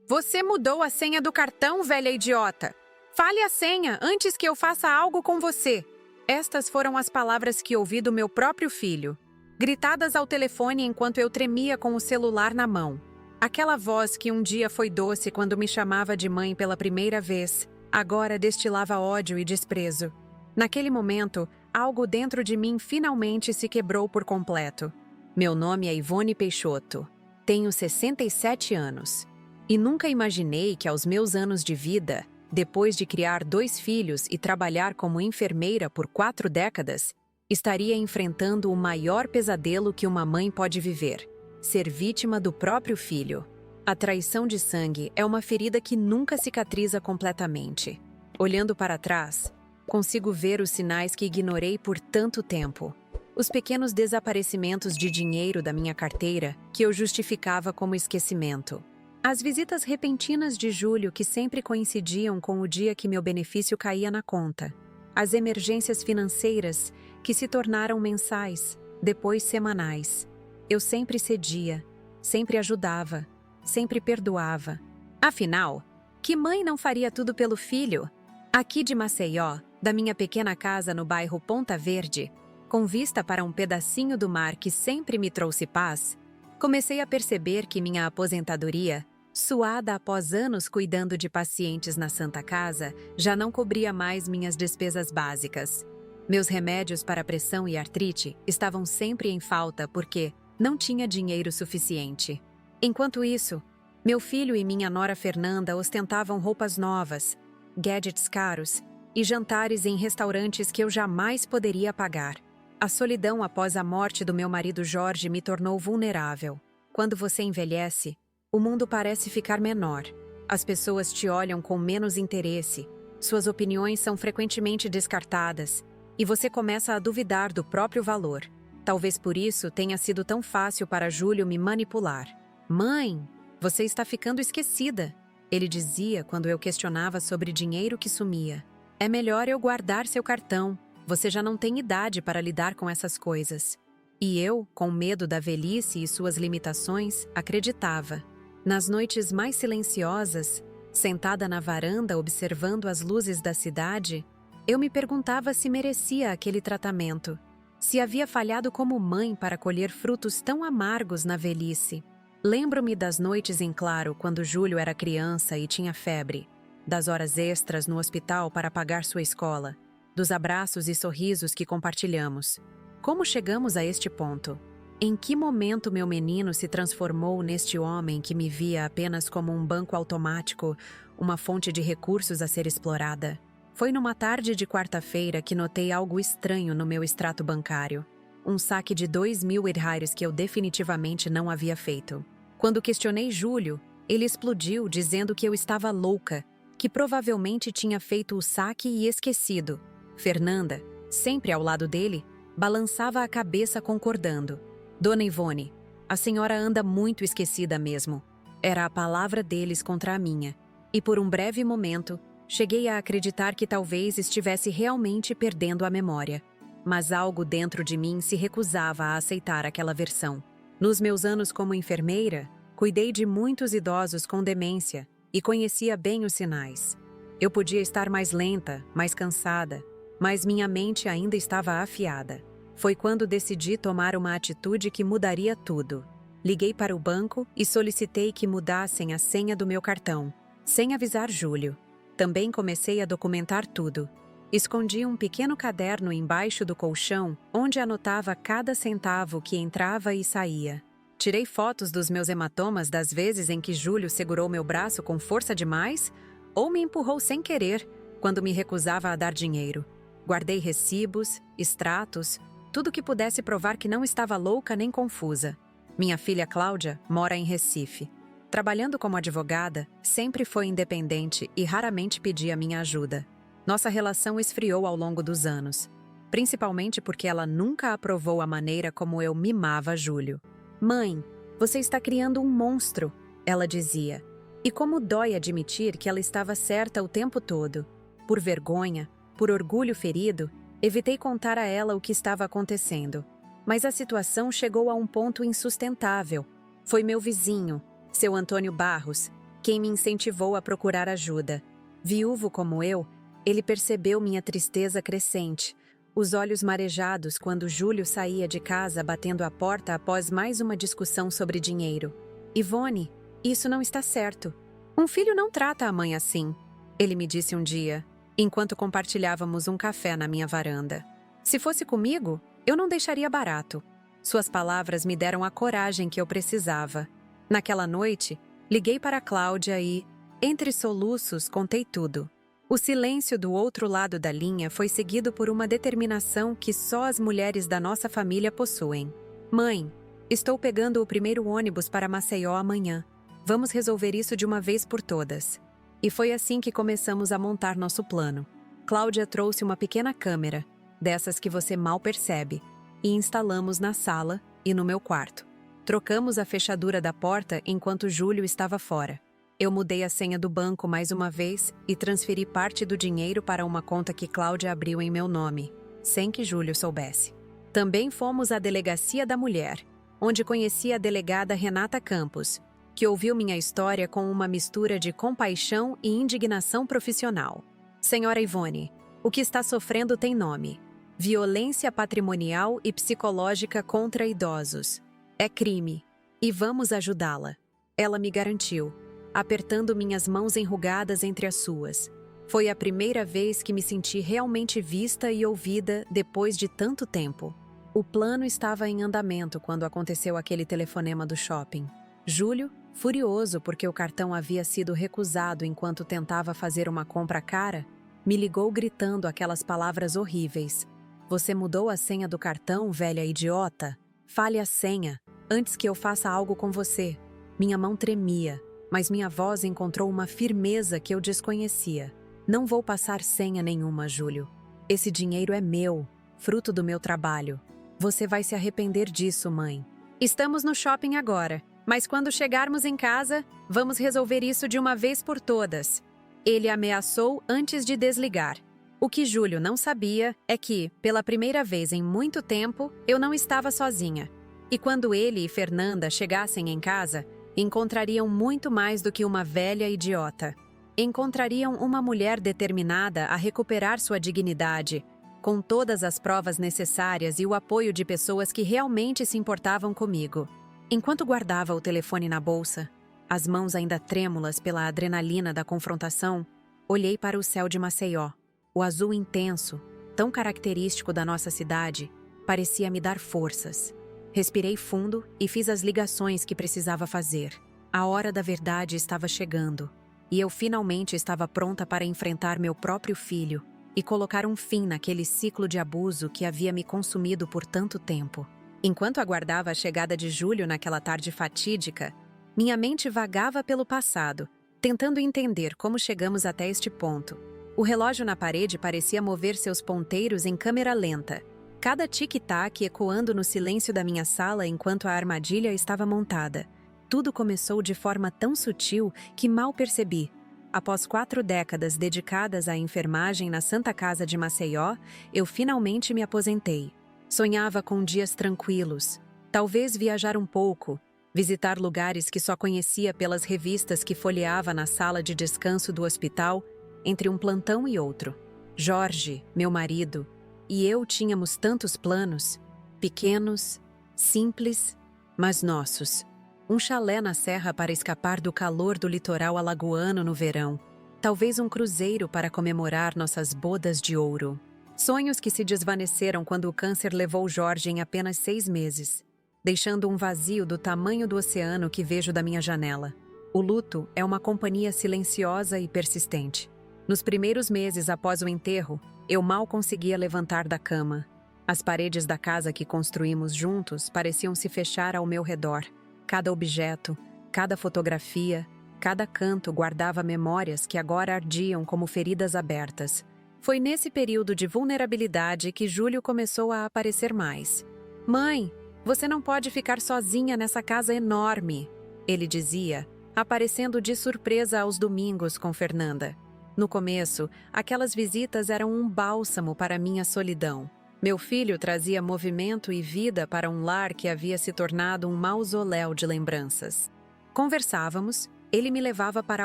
Você mudou a senha do cartão, velha idiota! Fale a senha antes que eu faça algo com você! Estas foram as palavras que ouvi do meu próprio filho, gritadas ao telefone enquanto eu tremia com o celular na mão. Aquela voz que um dia foi doce quando me chamava de mãe pela primeira vez, agora destilava ódio e desprezo. Naquele momento, algo dentro de mim finalmente se quebrou por completo. Meu nome é Ivone Peixoto. Tenho 67 anos. E nunca imaginei que aos meus anos de vida, depois de criar 2 filhos e trabalhar como enfermeira por 4 décadas, estaria enfrentando o maior pesadelo que uma mãe pode viver: ser vítima do próprio filho. A traição de sangue é uma ferida que nunca cicatriza completamente. Olhando para trás, consigo ver os sinais que ignorei por tanto tempo. Os pequenos desaparecimentos de dinheiro da minha carteira que eu justificava como esquecimento. As visitas repentinas de Júlio que sempre coincidiam com o dia que meu benefício caía na conta. As emergências financeiras que se tornaram mensais, depois semanais. Eu sempre cedia, sempre ajudava, sempre perdoava. Afinal, que mãe não faria tudo pelo filho? Aqui de Maceió, da minha pequena casa no bairro Ponta Verde, com vista para um pedacinho do mar que sempre me trouxe paz, comecei a perceber que minha aposentadoria, suada após anos cuidando de pacientes na Santa Casa, já não cobria mais minhas despesas básicas. Meus remédios para pressão e artrite estavam sempre em falta porque não tinha dinheiro suficiente. Enquanto isso, meu filho e minha nora Fernanda ostentavam roupas novas, gadgets caros e jantares em restaurantes que eu jamais poderia pagar. A solidão após a morte do meu marido Jorge me tornou vulnerável. Quando você envelhece, o mundo parece ficar menor. As pessoas te olham com menos interesse, suas opiniões são frequentemente descartadas, e você começa a duvidar do próprio valor. Talvez por isso tenha sido tão fácil para Júlio me manipular. "Mãe, você está ficando esquecida", ele dizia quando eu questionava sobre dinheiro que sumia. "É melhor eu guardar seu cartão. Você já não tem idade para lidar com essas coisas." E eu, com medo da velhice e suas limitações, acreditava. Nas noites mais silenciosas, sentada na varanda observando as luzes da cidade, eu me perguntava se merecia aquele tratamento, se havia falhado como mãe para colher frutos tão amargos na velhice. Lembro-me das noites em claro quando Júlio era criança e tinha febre, das horas extras no hospital para pagar sua escola, dos abraços e sorrisos que compartilhamos. Como chegamos a este ponto? Em que momento meu menino se transformou neste homem que me via apenas como um banco automático, uma fonte de recursos a ser explorada? Foi numa tarde de quarta-feira que notei algo estranho no meu extrato bancário. Um saque de 2.000 reais que eu definitivamente não havia feito. Quando questionei Júlio, ele explodiu dizendo que eu estava louca, que provavelmente tinha feito o saque e esquecido. Fernanda, sempre ao lado dele, balançava a cabeça concordando. "Dona Ivone, a senhora anda muito esquecida mesmo." Era a palavra deles contra a minha. E por um breve momento, cheguei a acreditar que talvez estivesse realmente perdendo a memória. Mas algo dentro de mim se recusava a aceitar aquela versão. Nos meus anos como enfermeira, cuidei de muitos idosos com demência e conhecia bem os sinais. Eu podia estar mais lenta, mais cansada, mas minha mente ainda estava afiada. Foi quando decidi tomar uma atitude que mudaria tudo. Liguei para o banco e solicitei que mudassem a senha do meu cartão, sem avisar Júlio. Também comecei a documentar tudo. Escondi um pequeno caderno embaixo do colchão, onde anotava cada centavo que entrava e saía. Tirei fotos dos meus hematomas das vezes em que Júlio segurou meu braço com força demais ou me empurrou sem querer quando me recusava a dar dinheiro. Guardei recibos, extratos, tudo que pudesse provar que não estava louca nem confusa. Minha filha Cláudia mora em Recife. Trabalhando como advogada, sempre foi independente e raramente pedia minha ajuda. Nossa relação esfriou ao longo dos anos, principalmente porque ela nunca aprovou a maneira como eu mimava Júlio. "Mãe, você está criando um monstro", ela dizia. E como dói admitir que ela estava certa o tempo todo. Por vergonha, por orgulho ferido, evitei contar a ela o que estava acontecendo. Mas a situação chegou a um ponto insustentável. Foi meu vizinho, seu Antônio Barros, quem me incentivou a procurar ajuda. Viúvo como eu, ele percebeu minha tristeza crescente, os olhos marejados quando Júlio saía de casa batendo a porta após mais uma discussão sobre dinheiro. Ivone, isso não está certo. Um filho não trata a mãe assim, ele me disse um dia, enquanto compartilhávamos um café na minha varanda. Se fosse comigo, eu não deixaria barato. Suas palavras me deram a coragem que eu precisava. Naquela noite, liguei para Cláudia e, entre soluços, contei tudo. O silêncio do outro lado da linha foi seguido por uma determinação que só as mulheres da nossa família possuem. Mãe, estou pegando o primeiro ônibus para Maceió amanhã. Vamos resolver isso de uma vez por todas. E foi assim que começamos a montar nosso plano. Cláudia trouxe uma pequena câmera, dessas que você mal percebe, e instalamos na sala e no meu quarto. Trocamos a fechadura da porta enquanto Júlio estava fora. Eu mudei a senha do banco mais uma vez e transferi parte do dinheiro para uma conta que Cláudia abriu em meu nome, sem que Júlio soubesse. Também fomos à Delegacia da Mulher, onde conheci a delegada Renata Campos, que ouviu minha história com uma mistura de compaixão e indignação profissional. Senhora Ivone, o que está sofrendo tem nome: violência patrimonial e psicológica contra idosos. É crime, e vamos ajudá-la. Ela me garantiu, apertando minhas mãos enrugadas entre as suas. Foi a primeira vez que me senti realmente vista e ouvida depois de tanto tempo. O plano estava em andamento quando aconteceu aquele telefonema do shopping. Júlio, furioso porque o cartão havia sido recusado enquanto tentava fazer uma compra cara, me ligou gritando aquelas palavras horríveis. Você mudou a senha do cartão, velha idiota? Fale a senha, antes que eu faça algo com você. Minha mão tremia, mas minha voz encontrou uma firmeza que eu desconhecia. Não vou passar senha nenhuma, Júlio. Esse dinheiro é meu, fruto do meu trabalho. Você vai se arrepender disso, mãe. Estamos no shopping agora, mas quando chegarmos em casa, vamos resolver isso de uma vez por todas. Ele ameaçou antes de desligar. O que Júlio não sabia é que, pela primeira vez em muito tempo, eu não estava sozinha. E quando ele e Fernanda chegassem em casa, encontrariam muito mais do que uma velha idiota. Encontrariam uma mulher determinada a recuperar sua dignidade, com todas as provas necessárias e o apoio de pessoas que realmente se importavam comigo. Enquanto guardava o telefone na bolsa, as mãos ainda trêmulas pela adrenalina da confrontação, olhei para o céu de Maceió. O azul intenso, tão característico da nossa cidade, parecia me dar forças. Respirei fundo e fiz as ligações que precisava fazer. A hora da verdade estava chegando, e eu finalmente estava pronta para enfrentar meu próprio filho e colocar um fim naquele ciclo de abuso que havia me consumido por tanto tempo. Enquanto aguardava a chegada de Júlio naquela tarde fatídica, minha mente vagava pelo passado, tentando entender como chegamos até este ponto. O relógio na parede parecia mover seus ponteiros em câmera lenta, cada tic-tac ecoando no silêncio da minha sala enquanto a armadilha estava montada. Tudo começou de forma tão sutil que mal percebi. Após 4 décadas dedicadas à enfermagem na Santa Casa de Maceió, eu finalmente me aposentei. Sonhava com dias tranquilos, talvez viajar um pouco, visitar lugares que só conhecia pelas revistas que folheava na sala de descanso do hospital, entre um plantão e outro. Jorge, meu marido, e eu tínhamos tantos planos, pequenos, simples, mas nossos. Um chalé na serra para escapar do calor do litoral alagoano no verão. Talvez um cruzeiro para comemorar nossas bodas de ouro. Sonhos que se desvaneceram quando o câncer levou Jorge em apenas 6 meses, deixando um vazio do tamanho do oceano que vejo da minha janela. O luto é uma companhia silenciosa e persistente. Nos primeiros meses após o enterro, eu mal conseguia levantar da cama. As paredes da casa que construímos juntos pareciam se fechar ao meu redor. Cada objeto, cada fotografia, cada canto guardava memórias que agora ardiam como feridas abertas. Foi nesse período de vulnerabilidade que Júlio começou a aparecer mais. "Mãe, você não pode ficar sozinha nessa casa enorme", ele dizia, aparecendo de surpresa aos domingos com Fernanda. No começo, aquelas visitas eram um bálsamo para minha solidão. Meu filho trazia movimento e vida para um lar que havia se tornado um mausoléu de lembranças. Conversávamos, Ele me levava para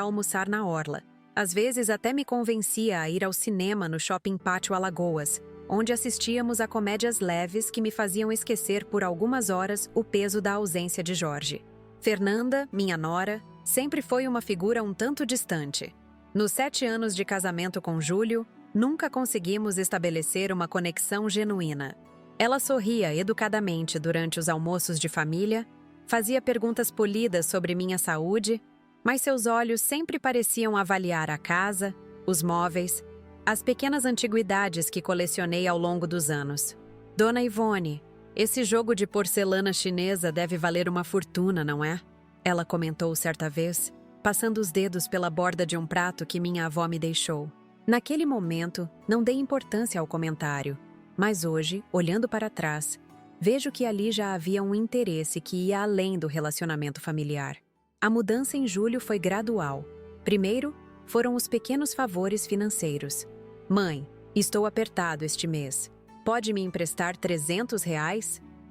almoçar na orla. Às vezes até me convencia a ir ao cinema no Shopping Pátio Alagoas, onde assistíamos a comédias leves que me faziam esquecer por algumas horas o peso da ausência de Jorge. Fernanda, minha nora, sempre foi uma figura um tanto distante. Nos 7 anos de casamento com Júlio, nunca conseguimos estabelecer uma conexão genuína. Ela sorria educadamente durante os almoços de família, fazia perguntas polidas sobre minha saúde, mas seus olhos sempre pareciam avaliar a casa, os móveis, as pequenas antiguidades que colecionei ao longo dos anos. Dona Ivone, esse jogo de porcelana chinesa deve valer uma fortuna, não é? Ela comentou certa vez, passando os dedos pela borda de um prato que minha avó me deixou. Naquele momento, não dei importância ao comentário, mas hoje, olhando para trás, vejo que ali já havia um interesse que ia além do relacionamento familiar. A mudança em julho foi gradual. Primeiro, foram os pequenos favores financeiros. Mãe, estou apertado este mês. Pode me emprestar R$ 300?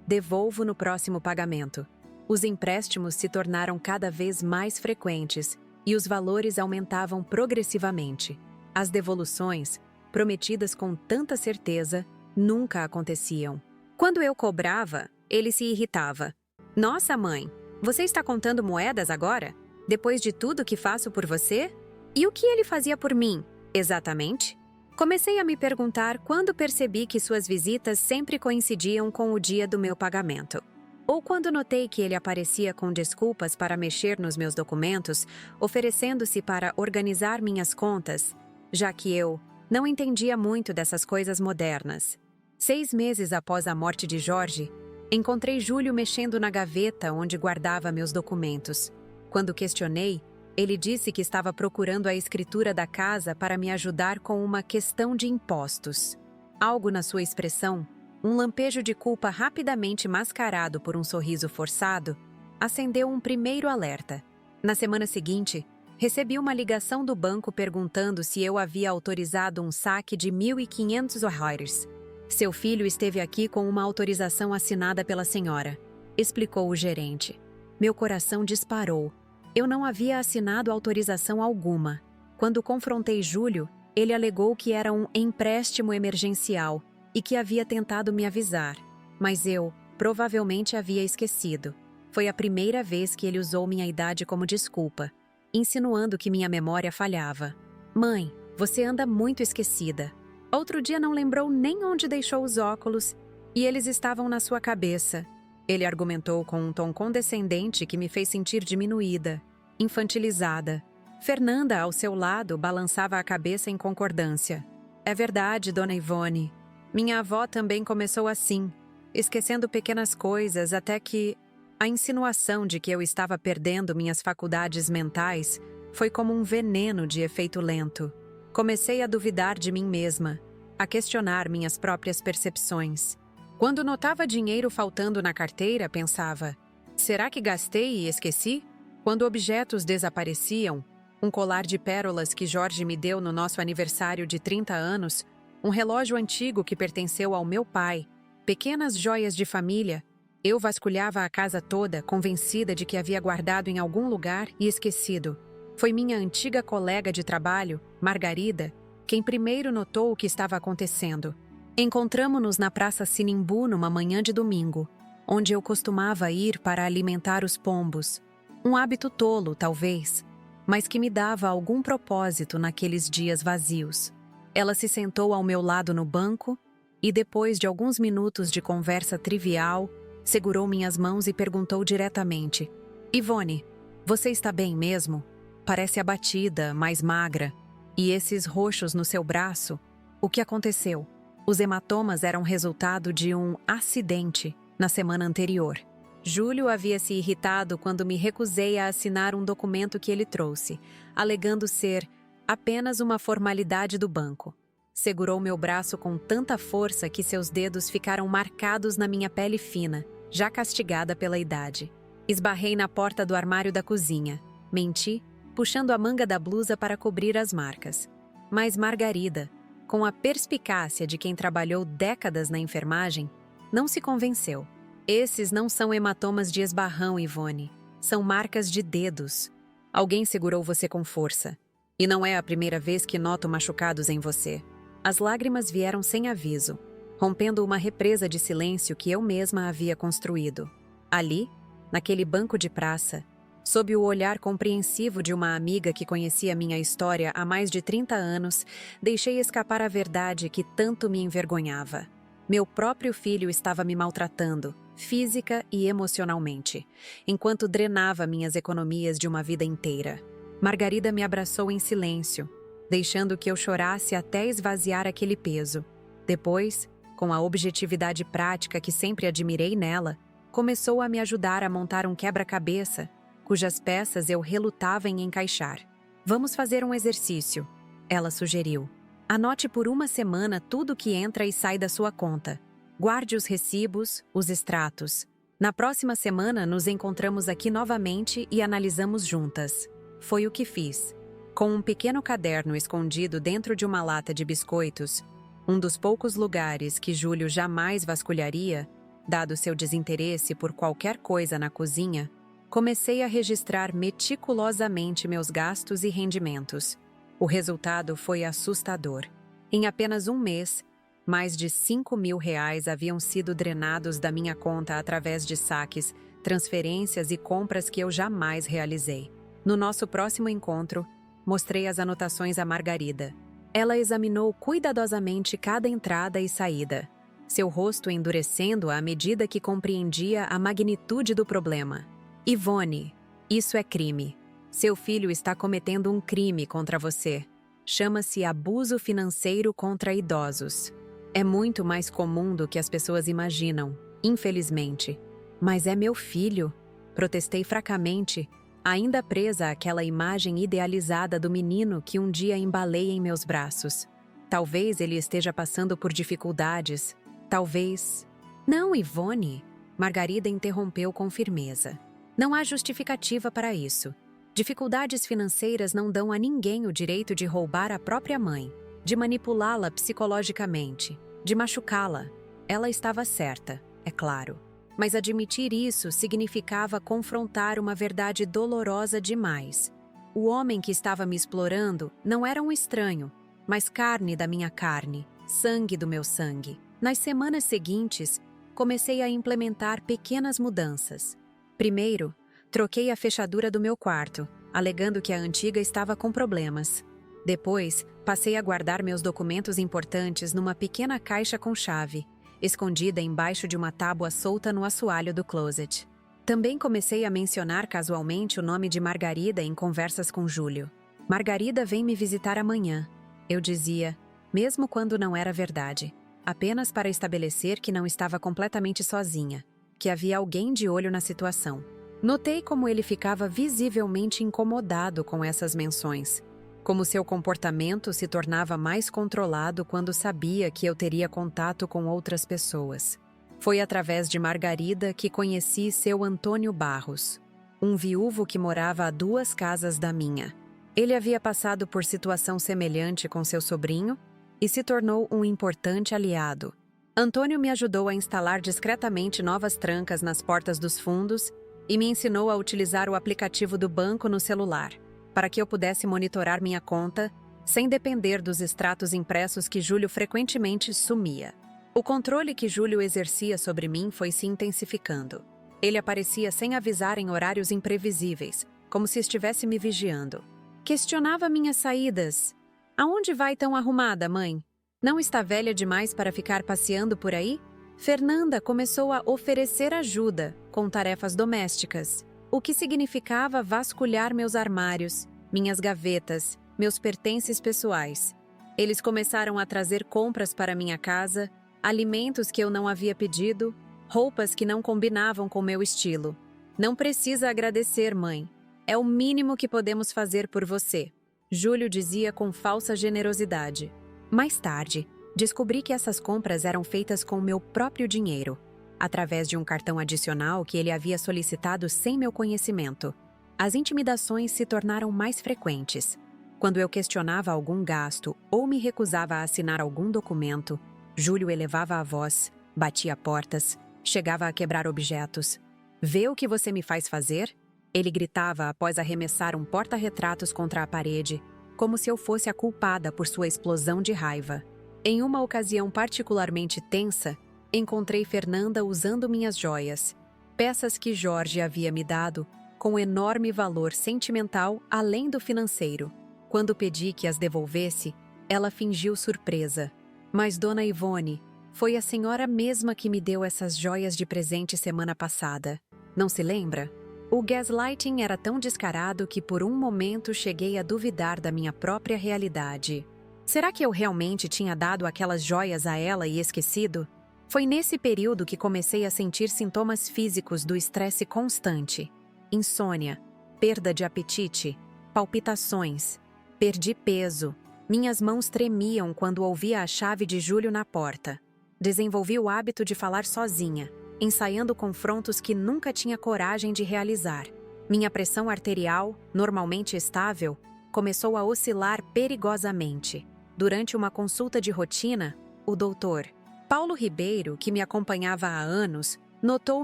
Devolvo no próximo pagamento. Os empréstimos se tornaram cada vez mais frequentes e os valores aumentavam progressivamente. As devoluções, prometidas com tanta certeza, nunca aconteciam. Quando eu cobrava, ele se irritava. Nossa, mãe, você está contando moedas agora? Depois de tudo que faço por você? E o que ele fazia por mim, exatamente? Comecei a me perguntar quando percebi que suas visitas sempre coincidiam com o dia do meu pagamento. Ou quando notei que ele aparecia com desculpas para mexer nos meus documentos, oferecendo-se para organizar minhas contas, já que eu não entendia muito dessas coisas modernas. 6 meses após a morte de Jorge, encontrei Júlio mexendo na gaveta onde guardava meus documentos. Quando questionei, ele disse que estava procurando a escritura da casa para me ajudar com uma questão de impostos. Algo na sua expressão, um lampejo de culpa rapidamente mascarado por um sorriso forçado, acendeu um primeiro alerta. Na semana seguinte, recebi uma ligação do banco perguntando se eu havia autorizado um saque de R$ 1.500. Seu filho esteve aqui com uma autorização assinada pela senhora, explicou o gerente. Meu coração disparou. Eu não havia assinado autorização alguma. Quando confrontei Júlio, ele alegou que era um empréstimo emergencial e que havia tentado me avisar, mas eu provavelmente havia esquecido. Foi a primeira vez que ele usou minha idade como desculpa, insinuando que minha memória falhava. Mãe, você anda muito esquecida. Outro dia não lembrou nem onde deixou os óculos e eles estavam na sua cabeça. Ele argumentou com um tom condescendente que me fez sentir diminuída, infantilizada. Fernanda, ao seu lado, balançava a cabeça em concordância. É verdade, Dona Ivone. Minha avó também começou assim, esquecendo pequenas coisas até que a insinuação de que eu estava perdendo minhas faculdades mentais foi como um veneno de efeito lento. Comecei a duvidar de mim mesma, a questionar minhas próprias percepções. Quando notava dinheiro faltando na carteira, pensava, será que gastei e esqueci? Quando objetos desapareciam, um colar de pérolas que Jorge me deu no nosso aniversário de 30 anos, um relógio antigo que pertenceu ao meu pai, pequenas joias de família, eu vasculhava a casa toda, convencida de que havia guardado em algum lugar e esquecido. Foi minha antiga colega de trabalho, Margarida, quem primeiro notou o que estava acontecendo. Encontramo-nos na Praça Sinimbu numa manhã de domingo, onde eu costumava ir para alimentar os pombos. Um hábito tolo, talvez, mas que me dava algum propósito naqueles dias vazios. Ela se sentou ao meu lado no banco e, depois de alguns minutos de conversa trivial, segurou minhas mãos e perguntou diretamente: Ivone, você está bem mesmo? Parece abatida, mais magra. E esses roxos no seu braço? O que aconteceu? Os hematomas eram resultado de um acidente na semana anterior. Júlio havia se irritado quando me recusei a assinar um documento que ele trouxe, alegando ser apenas uma formalidade do banco. Segurou meu braço com tanta força que seus dedos ficaram marcados na minha pele fina, já castigada pela idade. Esbarrei na porta do armário da cozinha. Menti, puxando a manga da blusa para cobrir as marcas. Mas Margarida, com a perspicácia de quem trabalhou décadas na enfermagem, não se convenceu. Esses não são hematomas de esbarrão, Ivone. São marcas de dedos. Alguém segurou você com força. E não é a primeira vez que noto machucados em você. As lágrimas vieram sem aviso, rompendo uma represa de silêncio que eu mesma havia construído. Ali, naquele banco de praça, sob o olhar compreensivo de uma amiga que conhecia minha história há mais de 30 anos, deixei escapar a verdade que tanto me envergonhava. Meu próprio filho estava me maltratando, física e emocionalmente, enquanto drenava minhas economias de uma vida inteira. Margarida me abraçou em silêncio, deixando que eu chorasse até esvaziar aquele peso. Depois, com a objetividade prática que sempre admirei nela, começou a me ajudar a montar um quebra-cabeça, cujas peças eu relutava em encaixar. Vamos fazer um exercício, ela sugeriu. Anote por uma semana tudo que entra e sai da sua conta. Guarde os recibos, os extratos. Na próxima semana, nos encontramos aqui novamente e analisamos juntas. Foi o que fiz. Com um pequeno caderno escondido dentro de uma lata de biscoitos, um dos poucos lugares que Júlio jamais vasculharia, dado seu desinteresse por qualquer coisa na cozinha, comecei a registrar meticulosamente meus gastos e rendimentos. O resultado foi assustador. Em apenas um mês, mais de R$ 5.000 haviam sido drenados da minha conta através de saques, transferências e compras que eu jamais realizei. No nosso próximo encontro, mostrei as anotações a Margarida. Ela examinou cuidadosamente cada entrada e saída, seu rosto endurecendo à medida que compreendia a magnitude do problema. Ivone, isso é crime. Seu filho está cometendo um crime contra você. Chama-se abuso financeiro contra idosos. É muito mais comum do que as pessoas imaginam, infelizmente. Mas é meu filho, protestei fracamente, ainda presa àquela imagem idealizada do menino que um dia embalei em meus braços. Talvez ele esteja passando por dificuldades. Talvez... Não, Ivone, Margarida interrompeu com firmeza. Não há justificativa para isso. Dificuldades financeiras não dão a ninguém o direito de roubar a própria mãe, de manipulá-la psicologicamente, de machucá-la. Ela estava certa, é claro. Mas admitir isso significava confrontar uma verdade dolorosa demais. O homem que estava me explorando não era um estranho, mas carne da minha carne, sangue do meu sangue. Nas semanas seguintes, comecei a implementar pequenas mudanças. Primeiro, troquei a fechadura do meu quarto, alegando que a antiga estava com problemas. Depois, passei a guardar meus documentos importantes numa pequena caixa com chave, escondida embaixo de uma tábua solta no assoalho do closet. Também comecei a mencionar casualmente o nome de Margarida em conversas com Júlio. Margarida vem me visitar amanhã, eu dizia, mesmo quando não era verdade, apenas para estabelecer que não estava completamente sozinha, que havia alguém de olho na situação. Notei como ele ficava visivelmente incomodado com essas menções, como seu comportamento se tornava mais controlado quando sabia que eu teria contato com outras pessoas. Foi através de Margarida que conheci seu Antônio Barros, um viúvo que morava a 2 casas da minha. Ele havia passado por situação semelhante com seu sobrinho e se tornou um importante aliado. Antônio me ajudou a instalar discretamente novas trancas nas portas dos fundos e me ensinou a utilizar o aplicativo do banco no celular, para que eu pudesse monitorar minha conta sem depender dos extratos impressos que Júlio frequentemente sumia. O controle que Júlio exercia sobre mim foi se intensificando. Ele aparecia sem avisar em horários imprevisíveis, como se estivesse me vigiando. Questionava minhas saídas. Aonde vai tão arrumada, mãe? Não está velha demais para ficar passeando por aí? Fernanda começou a oferecer ajuda com tarefas domésticas, o que significava vasculhar meus armários, minhas gavetas, meus pertences pessoais. Eles começaram a trazer compras para minha casa, alimentos que eu não havia pedido, roupas que não combinavam com meu estilo. Não precisa agradecer, mãe. É o mínimo que podemos fazer por você, Júlio dizia com falsa generosidade. Mais tarde, descobri que essas compras eram feitas com o meu próprio dinheiro, através de um cartão adicional que ele havia solicitado sem meu conhecimento. As intimidações se tornaram mais frequentes. Quando eu questionava algum gasto ou me recusava a assinar algum documento, Júlio elevava a voz, batia portas, chegava a quebrar objetos. Vê o que você me faz fazer? Ele gritava após arremessar um porta-retratos contra a parede, como se eu fosse a culpada por sua explosão de raiva. Em uma ocasião particularmente tensa, encontrei Fernanda usando minhas joias, peças que Jorge havia me dado, com enorme valor sentimental além do financeiro. Quando pedi que as devolvesse, ela fingiu surpresa. Mas Dona Ivone, foi a senhora mesma que me deu essas joias de presente semana passada. Não se lembra? O gaslighting era tão descarado que por um momento cheguei a duvidar da minha própria realidade. Será que eu realmente tinha dado aquelas joias a ela e esquecido? Foi nesse período que comecei a sentir sintomas físicos do estresse constante. Insônia, perda de apetite, palpitações. Perdi peso. Minhas mãos tremiam quando ouvia a chave de Júlio na porta. Desenvolvi o hábito de falar sozinha, ensaiando confrontos que nunca tinha coragem de realizar. Minha pressão arterial, normalmente estável, começou a oscilar perigosamente. Durante uma consulta de rotina, o doutor Paulo Ribeiro, que me acompanhava há anos, notou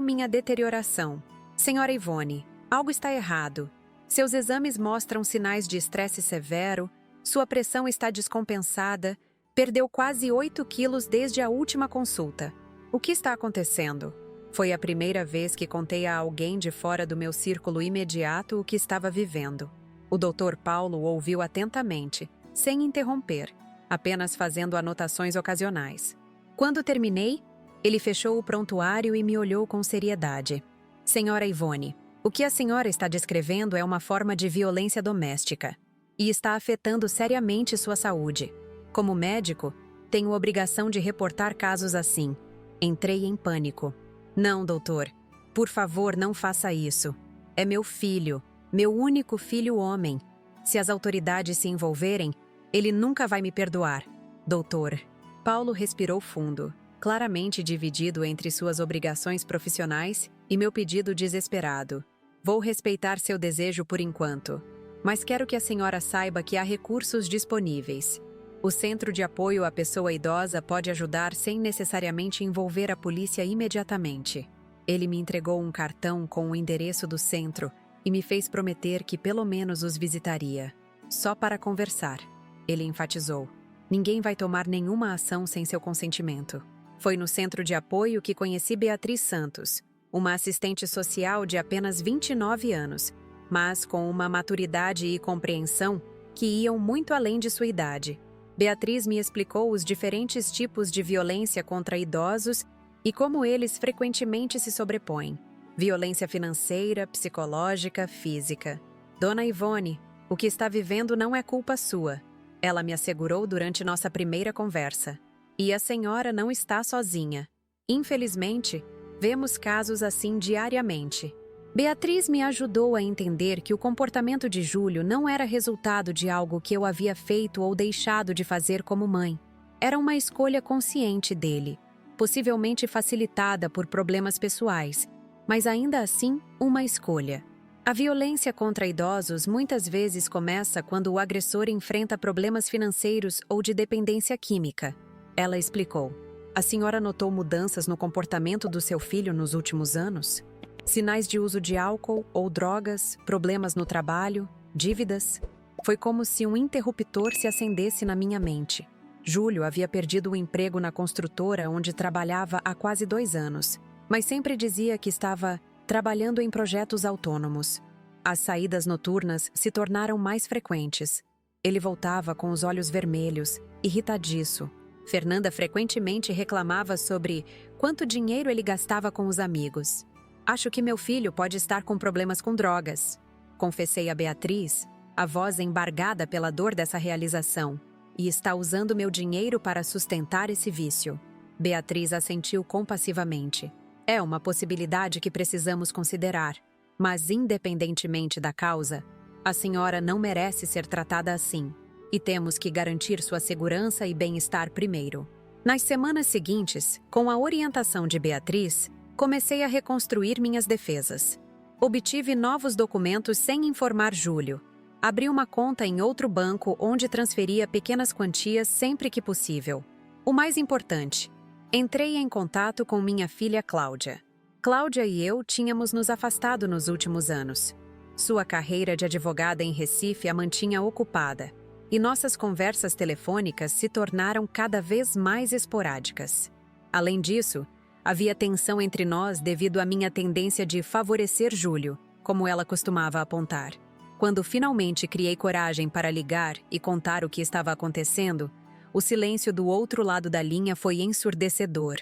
minha deterioração. Senhora Ivone, algo está errado. Seus exames mostram sinais de estresse severo, sua pressão está descompensada, perdeu quase 8 quilos desde a última consulta. O que está acontecendo? Foi a primeira vez que contei a alguém de fora do meu círculo imediato o que estava vivendo. O Dr. Paulo ouviu atentamente, sem interromper, apenas fazendo anotações ocasionais. Quando terminei, ele fechou o prontuário e me olhou com seriedade. Senhora Ivone, o que a senhora está descrevendo é uma forma de violência doméstica e está afetando seriamente sua saúde. Como médico, tenho obrigação de reportar casos assim. Entrei em pânico. Não, doutor. Por favor, não faça isso. É meu filho, meu único filho homem. Se as autoridades se envolverem, ele nunca vai me perdoar. Doutor. Paulo respirou fundo, claramente dividido entre suas obrigações profissionais e meu pedido desesperado. Vou respeitar seu desejo por enquanto, mas quero que a senhora saiba que há recursos disponíveis. O Centro de Apoio à Pessoa Idosa pode ajudar sem necessariamente envolver a polícia imediatamente. Ele me entregou um cartão com o endereço do centro e me fez prometer que pelo menos os visitaria. Só para conversar. Ele enfatizou. Ninguém vai tomar nenhuma ação sem seu consentimento. Foi no Centro de Apoio que conheci Beatriz Santos, uma assistente social de apenas 29 anos, mas com uma maturidade e compreensão que iam muito além de sua idade. Beatriz me explicou os diferentes tipos de violência contra idosos e como eles frequentemente se sobrepõem. Violência financeira, psicológica, física. Dona Ivone, o que está vivendo não é culpa sua. Ela me assegurou durante nossa primeira conversa. E a senhora não está sozinha. Infelizmente, vemos casos assim diariamente. Beatriz me ajudou a entender que o comportamento de Júlio não era resultado de algo que eu havia feito ou deixado de fazer como mãe. Era uma escolha consciente dele, possivelmente facilitada por problemas pessoais, mas ainda assim uma escolha. A violência contra idosos muitas vezes começa quando o agressor enfrenta problemas financeiros ou de dependência química. Ela explicou. A senhora notou mudanças no comportamento do seu filho nos últimos anos? Sinais de uso de álcool ou drogas, problemas no trabalho, dívidas? Foi como se um interruptor se acendesse na minha mente. Júlio havia perdido o emprego na construtora onde trabalhava há quase 2 anos, mas sempre dizia que estava trabalhando em projetos autônomos. As saídas noturnas se tornaram mais frequentes. Ele voltava com os olhos vermelhos, irritadiço. Fernanda frequentemente reclamava sobre quanto dinheiro ele gastava com os amigos. Acho que meu filho pode estar com problemas com drogas. Confessei a Beatriz, a voz embargada pela dor dessa realização, e está usando meu dinheiro para sustentar esse vício. Beatriz assentiu compassivamente. É uma possibilidade que precisamos considerar, mas independentemente da causa, a senhora não merece ser tratada assim, e temos que garantir sua segurança e bem-estar primeiro. Nas semanas seguintes, com a orientação de Beatriz, comecei a reconstruir minhas defesas. Obtive novos documentos sem informar Júlio. Abri uma conta em outro banco onde transferia pequenas quantias sempre que possível. O mais importante, entrei em contato com minha filha Cláudia. Cláudia e eu tínhamos nos afastado nos últimos anos. Sua carreira de advogada em Recife a mantinha ocupada, e nossas conversas telefônicas se tornaram cada vez mais esporádicas. Além disso, havia tensão entre nós devido à minha tendência de favorecer Júlio, como ela costumava apontar. Quando finalmente criei coragem para ligar e contar o que estava acontecendo, o silêncio do outro lado da linha foi ensurdecedor.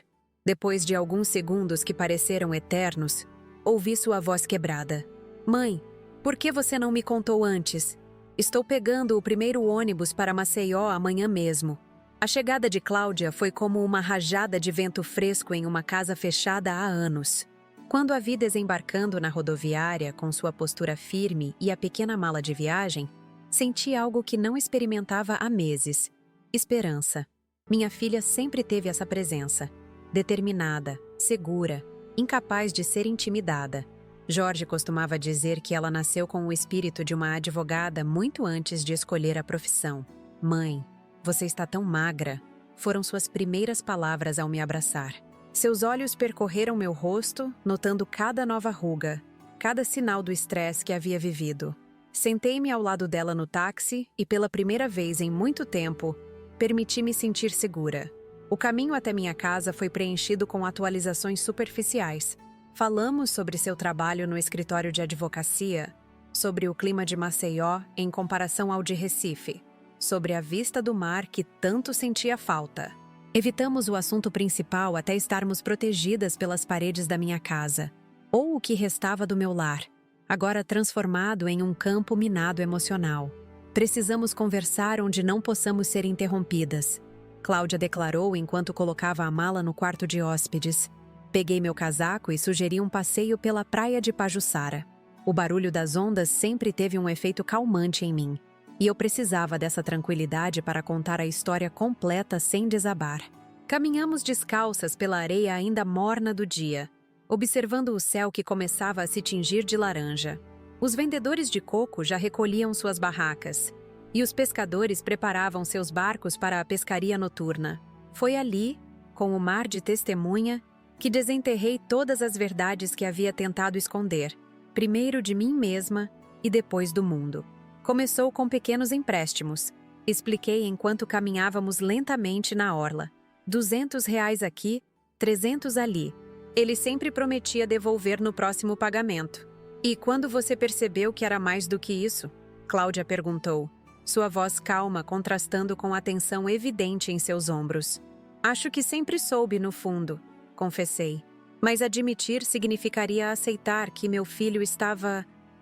Depois de alguns segundos que pareceram eternos, ouvi sua voz quebrada. Mãe, por que você não me contou antes? Estou pegando o primeiro ônibus para Maceió amanhã mesmo. A chegada de Cláudia foi como uma rajada de vento fresco em uma casa fechada há anos. Quando a vi desembarcando na rodoviária com sua postura firme e a pequena mala de viagem, senti algo que não experimentava há meses. Esperança. Minha filha sempre teve essa presença. Determinada, segura, incapaz de ser intimidada. Jorge costumava dizer que ela nasceu com o espírito de uma advogada muito antes de escolher a profissão. Mãe, você está tão magra, foram suas primeiras palavras ao me abraçar. Seus olhos percorreram meu rosto, notando cada nova ruga, cada sinal do estresse que havia vivido. Sentei-me ao lado dela no táxi e, pela primeira vez em muito tempo, permiti-me sentir segura. O caminho até minha casa foi preenchido com atualizações superficiais. Falamos sobre seu trabalho no escritório de advocacia, sobre o clima de Maceió em comparação ao de Recife, sobre a vista do mar que tanto sentia falta. Evitamos o assunto principal até estarmos protegidas pelas paredes da minha casa, ou o que restava do meu lar, agora transformado em um campo minado emocional. Precisamos conversar onde não possamos ser interrompidas. Cláudia declarou enquanto colocava a mala no quarto de hóspedes. Peguei meu casaco e sugeri um passeio pela praia de Pajuçara. O barulho das ondas sempre teve um efeito calmante em mim, e eu precisava dessa tranquilidade para contar a história completa sem desabar. Caminhamos descalças pela areia ainda morna do dia, observando o céu que começava a se tingir de laranja. Os vendedores de coco já recolhiam suas barracas, e os pescadores preparavam seus barcos para a pescaria noturna. Foi ali, com o mar de testemunha, que desenterrei todas as verdades que havia tentado esconder, primeiro de mim mesma e depois do mundo. Começou com pequenos empréstimos. Expliquei enquanto caminhávamos lentamente na orla. R$ 200 aqui, 300 ali. Ele sempre prometia devolver no próximo pagamento. E quando você percebeu que era mais do que isso? Cláudia perguntou, sua voz calma contrastando com a tensão evidente em seus ombros. Acho que sempre soube no fundo, confessei. Mas admitir significaria aceitar que meu filho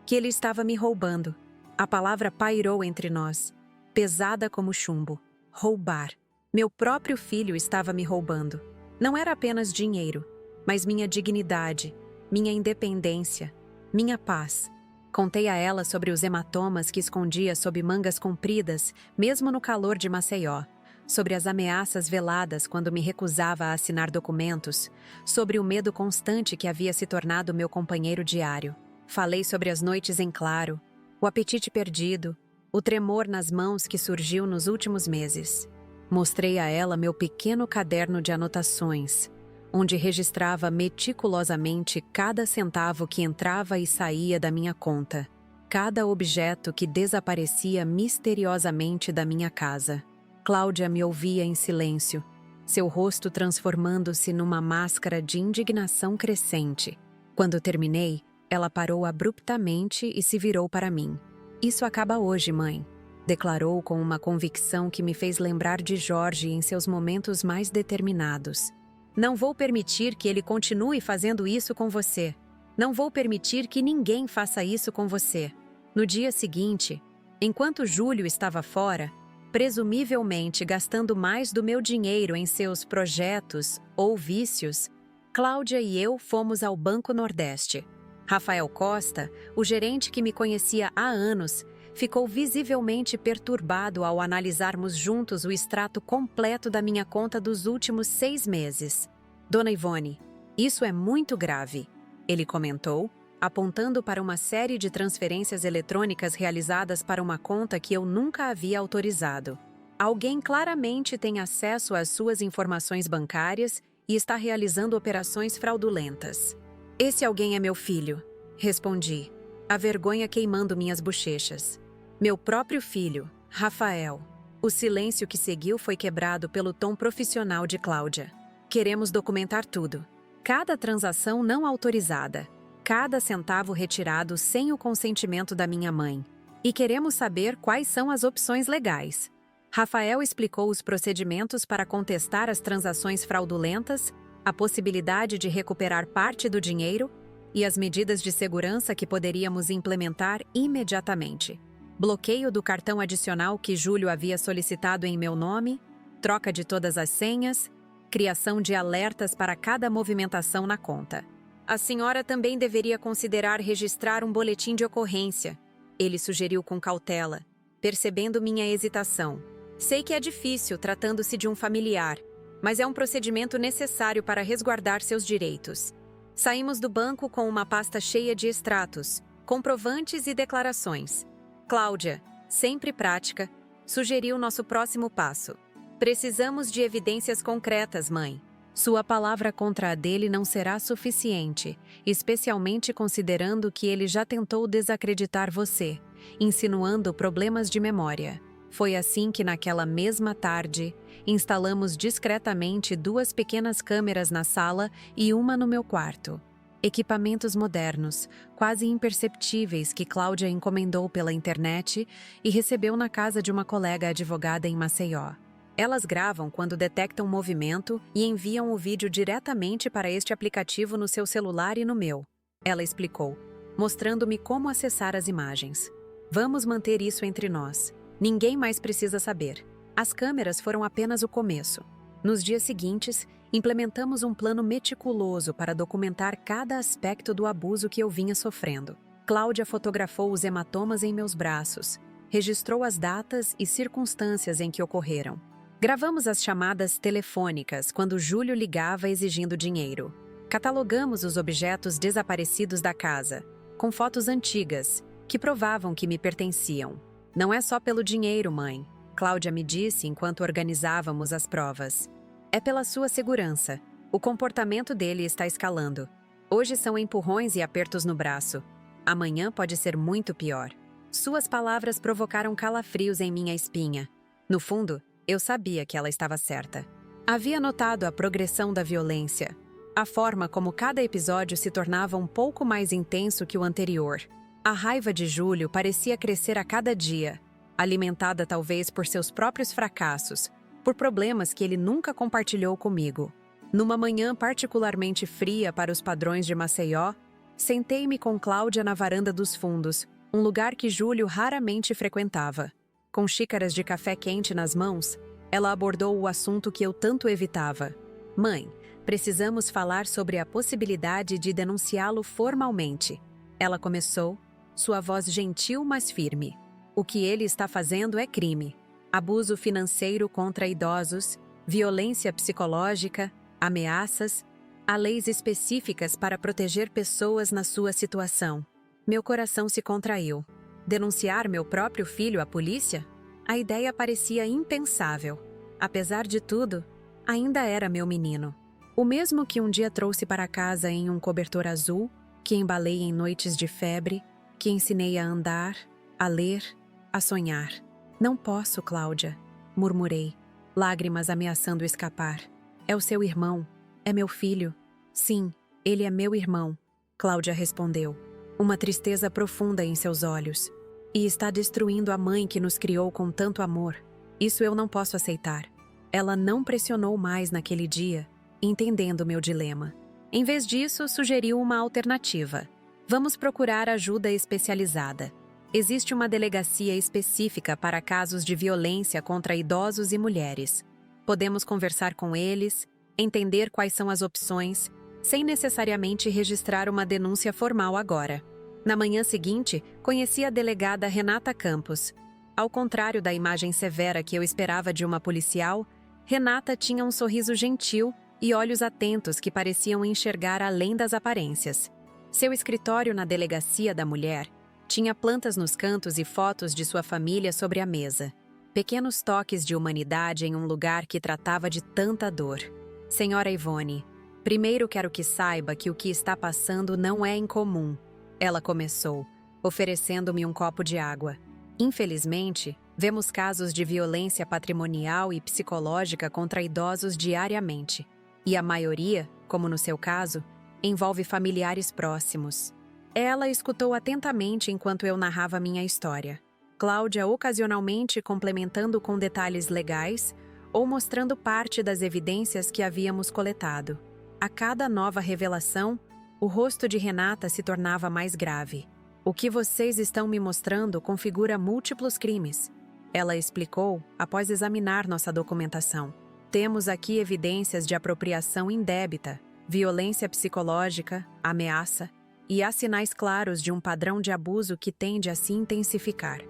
que ele estava me roubando. A palavra pairou entre nós, pesada como chumbo. Roubar. Meu próprio filho estava me roubando. Não era apenas dinheiro, mas minha dignidade, minha independência, minha paz. Contei a ela sobre os hematomas que escondia sob mangas compridas, mesmo no calor de Maceió, sobre as ameaças veladas quando me recusava a assinar documentos, sobre o medo constante que havia se tornado meu companheiro diário. Falei sobre as noites em claro, o apetite perdido, o tremor nas mãos que surgiu nos últimos meses. Mostrei a ela meu pequeno caderno de anotações, onde registrava meticulosamente cada centavo que entrava e saía da minha conta, cada objeto que desaparecia misteriosamente da minha casa. Cláudia me ouvia em silêncio, seu rosto transformando-se numa máscara de indignação crescente. Quando terminei, ela parou abruptamente e se virou para mim. Isso acaba hoje, mãe, declarou com uma convicção que me fez lembrar de Jorge em seus momentos mais determinados. Não vou permitir que ele continue fazendo isso com você. Não vou permitir que ninguém faça isso com você. No dia seguinte, enquanto Júlio estava fora, presumivelmente gastando mais do meu dinheiro em seus projetos ou vícios, Cláudia e eu fomos ao Banco Nordeste. Rafael Costa, o gerente que me conhecia há anos, ficou visivelmente perturbado ao analisarmos juntos o extrato completo da minha conta dos últimos 6 meses. Dona Ivone, isso é muito grave, ele comentou, apontando para uma série de transferências eletrônicas realizadas para uma conta que eu nunca havia autorizado. Alguém claramente tem acesso às suas informações bancárias e está realizando operações fraudulentas. Esse alguém é meu filho, respondi. a vergonha queimando minhas bochechas. Meu próprio filho, Rafael. O silêncio que seguiu foi quebrado pelo tom profissional de Cláudia. Queremos documentar tudo. Cada transação não autorizada. Cada centavo retirado sem o consentimento da minha mãe. E queremos saber quais são as opções legais. Rafael explicou os procedimentos para contestar as transações fraudulentas, a possibilidade de recuperar parte do dinheiro e as medidas de segurança que poderíamos implementar imediatamente. Bloqueio do cartão adicional que Júlio havia solicitado em meu nome, troca de todas as senhas, criação de alertas para cada movimentação na conta. A senhora também deveria considerar registrar um boletim de ocorrência, ele sugeriu com cautela, percebendo minha hesitação. Sei que é difícil, tratando-se de um familiar, mas é um procedimento necessário para resguardar seus direitos. Saímos do banco com uma pasta cheia de extratos, comprovantes e declarações. Cláudia, sempre prática, sugeriu nosso próximo passo. Precisamos de evidências concretas, mãe. Sua palavra contra a dele não será suficiente, especialmente considerando que ele já tentou desacreditar você, insinuando problemas de memória. Foi assim que naquela mesma tarde, instalamos discretamente 2 pequenas câmeras na sala e uma no meu quarto. Equipamentos modernos, quase imperceptíveis que Cláudia encomendou pela internet e recebeu na casa de uma colega advogada em Maceió. Elas gravam quando detectam movimento e enviam o vídeo diretamente para este aplicativo no seu celular e no meu. Ela explicou, mostrando-me como acessar as imagens. Vamos manter isso entre nós. Ninguém mais precisa saber. As câmeras foram apenas o começo. Nos dias seguintes, implementamos um plano meticuloso para documentar cada aspecto do abuso que eu vinha sofrendo. Cláudia fotografou os hematomas em meus braços, registrou as datas e circunstâncias em que ocorreram. Gravamos as chamadas telefônicas quando Júlio ligava exigindo dinheiro. Catalogamos os objetos desaparecidos da casa, com fotos antigas, que provavam que me pertenciam. Não é só pelo dinheiro, mãe, Cláudia me disse enquanto organizávamos as provas. É pela sua segurança. O comportamento dele está escalando. Hoje são empurrões e apertos no braço. Amanhã pode ser muito pior. Suas palavras provocaram calafrios em minha espinha. No fundo, eu sabia que ela estava certa. Havia notado a progressão da violência, a forma como cada episódio se tornava um pouco mais intenso que o anterior. A raiva de Júlio parecia crescer a cada dia, alimentada talvez por seus próprios fracassos, por problemas que ele nunca compartilhou comigo. Numa manhã particularmente fria para os padrões de Maceió, sentei-me com Cláudia na varanda dos fundos, um lugar que Júlio raramente frequentava. Com xícaras de café quente nas mãos, ela abordou o assunto que eu tanto evitava. Mãe, precisamos falar sobre a possibilidade de denunciá-lo formalmente. Ela começou, sua voz gentil mas firme. O que ele está fazendo é crime. Abuso financeiro contra idosos, violência psicológica, ameaças. Há leis específicas para proteger pessoas na sua situação. Meu coração se contraiu. Denunciar meu próprio filho à polícia? A ideia parecia impensável. Apesar de tudo, ainda era meu menino. O mesmo que um dia trouxe para casa em um cobertor azul, que embalei em noites de febre, que ensinei a andar, a ler, a sonhar. Não posso, Cláudia, murmurei, lágrimas ameaçando escapar. É o seu irmão, é meu filho. Sim, ele é meu irmão, Cláudia respondeu, uma tristeza profunda em seus olhos. E está destruindo a mãe que nos criou com tanto amor. Isso eu não posso aceitar. Ela não pressionou mais naquele dia, entendendo meu dilema. Em vez disso, sugeriu uma alternativa. Vamos procurar ajuda especializada. Existe uma delegacia específica para casos de violência contra idosos e mulheres. Podemos conversar com eles, entender quais são as opções, sem necessariamente registrar uma denúncia formal agora. Na manhã seguinte, conheci a delegada Renata Campos. Ao contrário da imagem severa que eu esperava de uma policial, Renata tinha um sorriso gentil e olhos atentos que pareciam enxergar além das aparências. Seu escritório na delegacia da mulher tinha plantas nos cantos e fotos de sua família sobre a mesa. Pequenos toques de humanidade em um lugar que tratava de tanta dor. Senhora Ivone, primeiro quero que saiba que o que está passando não é incomum. Ela começou, oferecendo-me um copo de água. Infelizmente, vemos casos de violência patrimonial e psicológica contra idosos diariamente, e a maioria, como no seu caso, envolve familiares próximos. Ela escutou atentamente enquanto eu narrava minha história. Cláudia ocasionalmente complementando com detalhes legais ou mostrando parte das evidências que havíamos coletado. A cada nova revelação, o rosto de Renata se tornava mais grave. O que vocês estão me mostrando configura múltiplos crimes, ela explicou após examinar nossa documentação. Temos aqui evidências de apropriação indébita, violência psicológica, ameaça, e há sinais claros de um padrão de abuso que tende a se intensificar.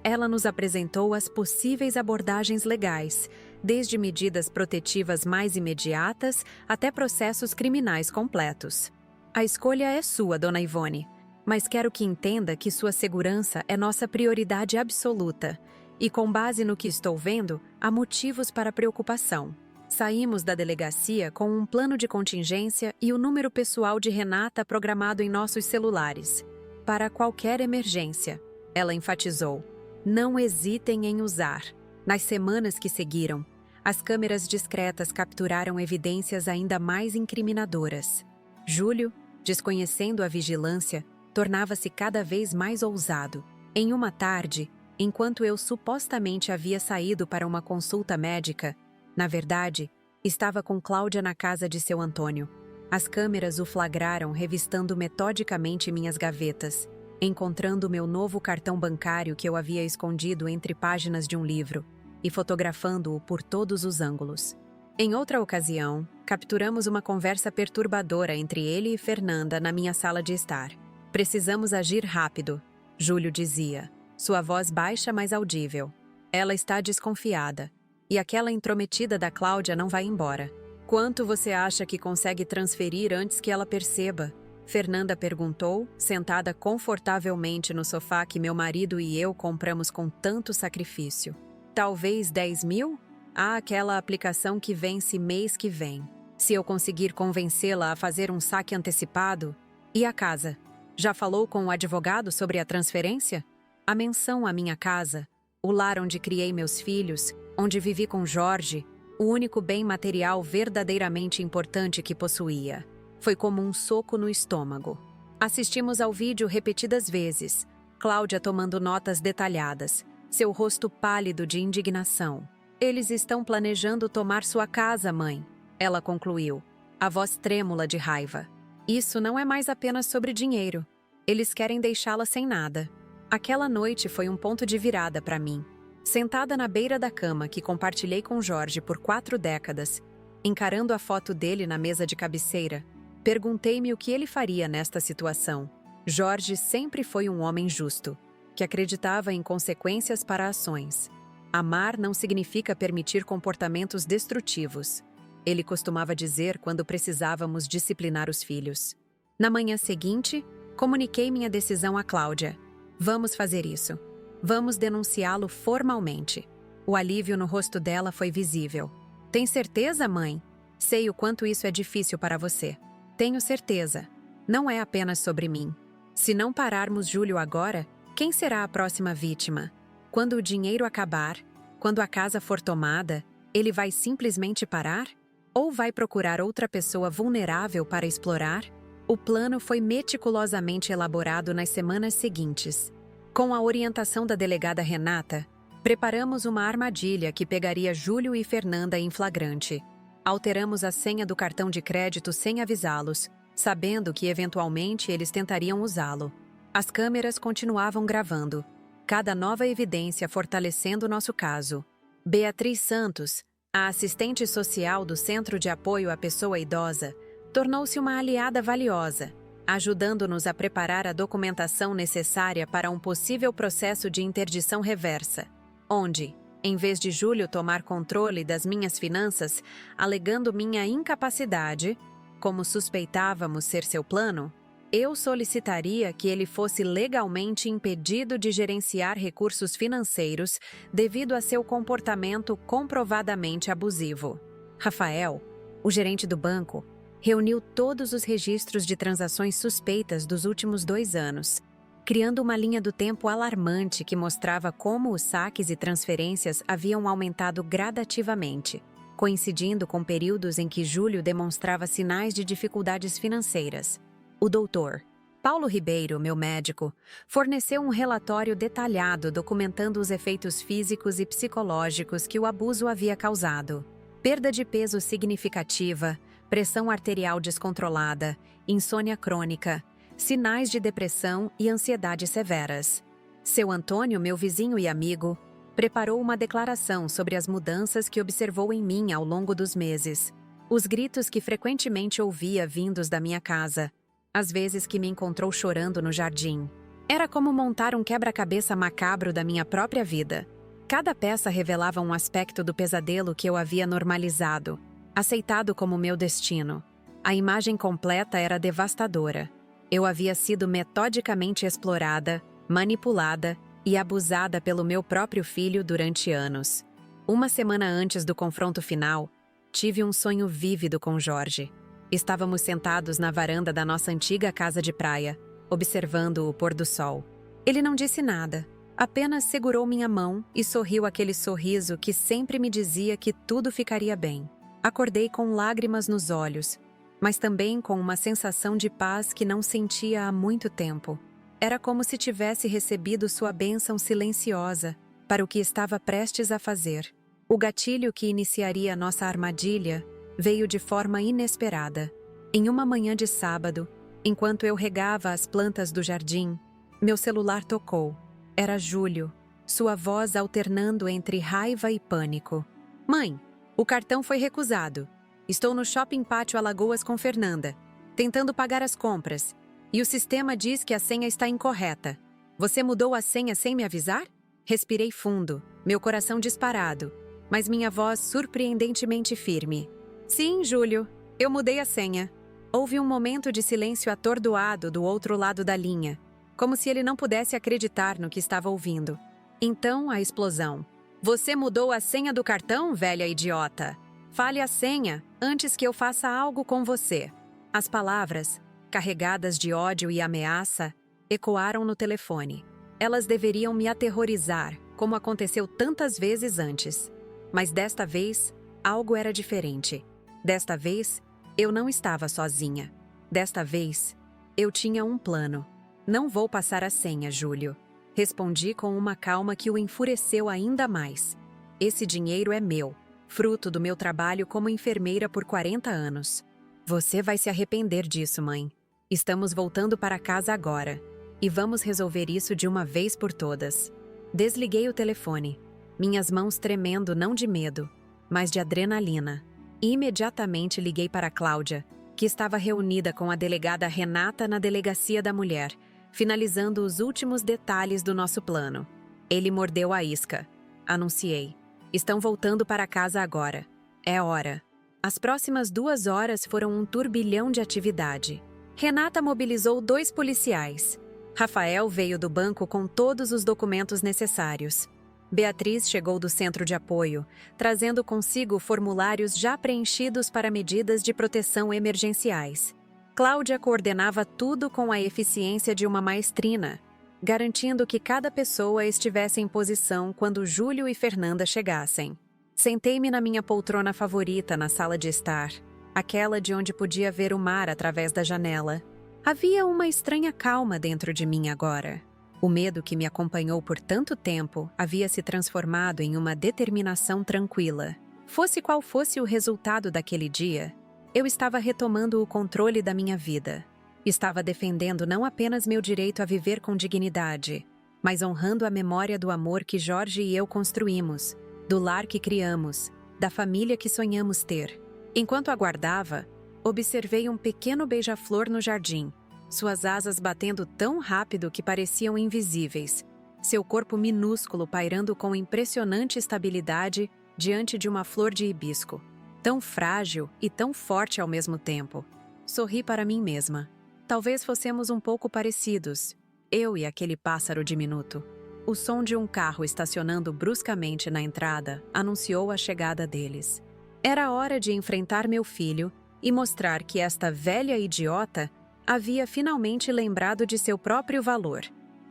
Ela nos apresentou as possíveis abordagens legais, desde medidas protetivas mais imediatas até processos criminais completos. A escolha é sua, Dona Ivone, mas quero que entenda que sua segurança é nossa prioridade absoluta, e com base no que estou vendo, há motivos para preocupação. Saímos da delegacia com um plano de contingência e o número pessoal de Renata programado em nossos celulares. Para qualquer emergência, ela enfatizou. Não hesitem em usar. Nas semanas que seguiram, as câmeras discretas capturaram evidências ainda mais incriminadoras. Júlio, desconhecendo a vigilância, tornava-se cada vez mais ousado. Em uma tarde, enquanto eu supostamente havia saído para uma consulta médica, na verdade, estava com Cláudia na casa de seu Antônio. As câmeras o flagraram revistando metodicamente minhas gavetas, encontrando meu novo cartão bancário que eu havia escondido entre páginas de um livro e fotografando-o por todos os ângulos. Em outra ocasião, capturamos uma conversa perturbadora entre ele e Fernanda na minha sala de estar. Precisamos agir rápido, Júlio dizia, sua voz baixa mas audível. Ela está desconfiada. E aquela intrometida da Cláudia não vai embora. Quanto você acha que consegue transferir antes que ela perceba? Fernanda perguntou, sentada confortavelmente no sofá que meu marido e eu compramos com tanto sacrifício. Talvez 10 mil? Há aquela aplicação que vence mês que vem. Se eu conseguir convencê-la a fazer um saque antecipado... E a casa? Já falou com o advogado sobre a transferência? A menção à minha casa, o lar onde criei meus filhos, onde vivi com Jorge, o único bem material verdadeiramente importante que possuía. Foi como um soco no estômago. Assistimos ao vídeo repetidas vezes, Cláudia tomando notas detalhadas, seu rosto pálido de indignação. Eles estão planejando tomar sua casa, mãe, ela concluiu, a voz trêmula de raiva. Isso não é mais apenas sobre dinheiro. Eles querem deixá-la sem nada. Aquela noite foi um ponto de virada para mim. Sentada na beira da cama que compartilhei com Jorge por 4 décadas, encarando a foto dele na mesa de cabeceira, perguntei-me o que ele faria nesta situação. Jorge sempre foi um homem justo, que acreditava em consequências para ações. Amar não significa permitir comportamentos destrutivos. Ele costumava dizer quando precisávamos disciplinar os filhos. Na manhã seguinte, comuniquei minha decisão a Cláudia. Vamos fazer isso. Vamos denunciá-lo formalmente. O alívio no rosto dela foi visível. Tem certeza, mãe? Sei o quanto isso é difícil para você. Tenho certeza. Não é apenas sobre mim. Se não pararmos Júlio agora, quem será a próxima vítima? Quando o dinheiro acabar, quando a casa for tomada, ele vai simplesmente parar? Ou vai procurar outra pessoa vulnerável para explorar? O plano foi meticulosamente elaborado nas semanas seguintes. Com a orientação da delegada Renata, preparamos uma armadilha que pegaria Júlio e Fernanda em flagrante. Alteramos a senha do cartão de crédito sem avisá-los, sabendo que eventualmente eles tentariam usá-lo. As câmeras continuavam gravando, cada nova evidência fortalecendo nosso caso. Beatriz Santos, a assistente social do Centro de Apoio à Pessoa Idosa, tornou-se uma aliada valiosa, ajudando-nos a preparar a documentação necessária para um possível processo de interdição reversa, onde, em vez de Júlio tomar controle das minhas finanças, alegando minha incapacidade, como suspeitávamos ser seu plano, eu solicitaria que ele fosse legalmente impedido de gerenciar recursos financeiros devido a seu comportamento comprovadamente abusivo. Rafael, o gerente do banco, reuniu todos os registros de transações suspeitas dos últimos 2 anos. criando uma linha do tempo alarmante que mostrava como os saques e transferências haviam aumentado gradativamente, coincidindo com períodos em que Júlio demonstrava sinais de dificuldades financeiras. O doutor Paulo Ribeiro, meu médico, forneceu um relatório detalhado documentando os efeitos físicos e psicológicos que o abuso havia causado. Perda de peso significativa, pressão arterial descontrolada, insônia crônica, sinais de depressão e ansiedade severas. Seu Antônio, meu vizinho e amigo, preparou uma declaração sobre as mudanças que observou em mim ao longo dos meses, os gritos que frequentemente ouvia vindos da minha casa, as vezes que me encontrou chorando no jardim. Era como montar um quebra-cabeça macabro da minha própria vida. Cada peça revelava um aspecto do pesadelo que eu havia normalizado, aceitado como meu destino. A imagem completa era devastadora. Eu havia sido metodicamente explorada, manipulada e abusada pelo meu próprio filho durante anos. Uma semana antes do confronto final, tive um sonho vívido com Jorge. Estávamos sentados na varanda da nossa antiga casa de praia, observando o pôr do sol. Ele não disse nada, apenas segurou minha mão e sorriu aquele sorriso que sempre me dizia que tudo ficaria bem. Acordei com lágrimas nos olhos, mas também com uma sensação de paz que não sentia há muito tempo. Era como se tivesse recebido sua bênção silenciosa para o que estava prestes a fazer. O gatilho que iniciaria nossa armadilha veio de forma inesperada. Em uma manhã de sábado, enquanto eu regava as plantas do jardim, meu celular tocou. Era Júlio, sua voz alternando entre raiva e pânico. Mãe, o cartão foi recusado. Estou no Shopping Pátio Alagoas com Fernanda, tentando pagar as compras, e o sistema diz que a senha está incorreta. Você mudou a senha sem me avisar? Respirei fundo, meu coração disparado, mas minha voz surpreendentemente firme. Sim, Júlio, eu mudei a senha. Houve um momento de silêncio atordoado do outro lado da linha, como se ele não pudesse acreditar no que estava ouvindo. Então, a explosão. Você mudou a senha do cartão, velha idiota? Fale a senha antes que eu faça algo com você. As palavras, carregadas de ódio e ameaça, ecoaram no telefone. Elas deveriam me aterrorizar, como aconteceu tantas vezes antes. Mas desta vez, algo era diferente. Desta vez, eu não estava sozinha. Desta vez, eu tinha um plano. Não vou passar a senha, Júlio. Respondi com uma calma que o enfureceu ainda mais. Esse dinheiro é meu, fruto do meu trabalho como enfermeira por 40 anos. Você vai se arrepender disso, mãe. Estamos voltando para casa agora. E vamos resolver isso de uma vez por todas. Desliguei o telefone, minhas mãos tremendo não de medo, mas de adrenalina. Imediatamente liguei para Cláudia, que estava reunida com a delegada Renata na delegacia da mulher, finalizando os últimos detalhes do nosso plano. Ele mordeu a isca. Anunciei. Estão voltando para casa agora. É hora. As próximas 2 horas foram um turbilhão de atividade. Renata mobilizou 2 policiais. Rafael veio do banco com todos os documentos necessários. Beatriz chegou do centro de apoio, trazendo consigo formulários já preenchidos para medidas de proteção emergenciais. Cláudia coordenava tudo com a eficiência de uma maestrina, garantindo que cada pessoa estivesse em posição quando Júlio e Fernanda chegassem. Sentei-me na minha poltrona favorita na sala de estar, aquela de onde podia ver o mar através da janela. Havia uma estranha calma dentro de mim agora. O medo que me acompanhou por tanto tempo havia se transformado em uma determinação tranquila. Fosse qual fosse o resultado daquele dia, eu estava retomando o controle da minha vida. Estava defendendo não apenas meu direito a viver com dignidade, mas honrando a memória do amor que Jorge e eu construímos, do lar que criamos, da família que sonhamos ter. Enquanto aguardava, observei um pequeno beija-flor no jardim, suas asas batendo tão rápido que pareciam invisíveis, seu corpo minúsculo pairando com impressionante estabilidade diante de uma flor de hibisco, tão frágil e tão forte ao mesmo tempo. Sorri para mim mesma. Talvez fossemos um pouco parecidos, eu e aquele pássaro diminuto. O som de um carro estacionando bruscamente na entrada anunciou a chegada deles. Era hora de enfrentar meu filho e mostrar que esta velha idiota havia finalmente lembrado de seu próprio valor.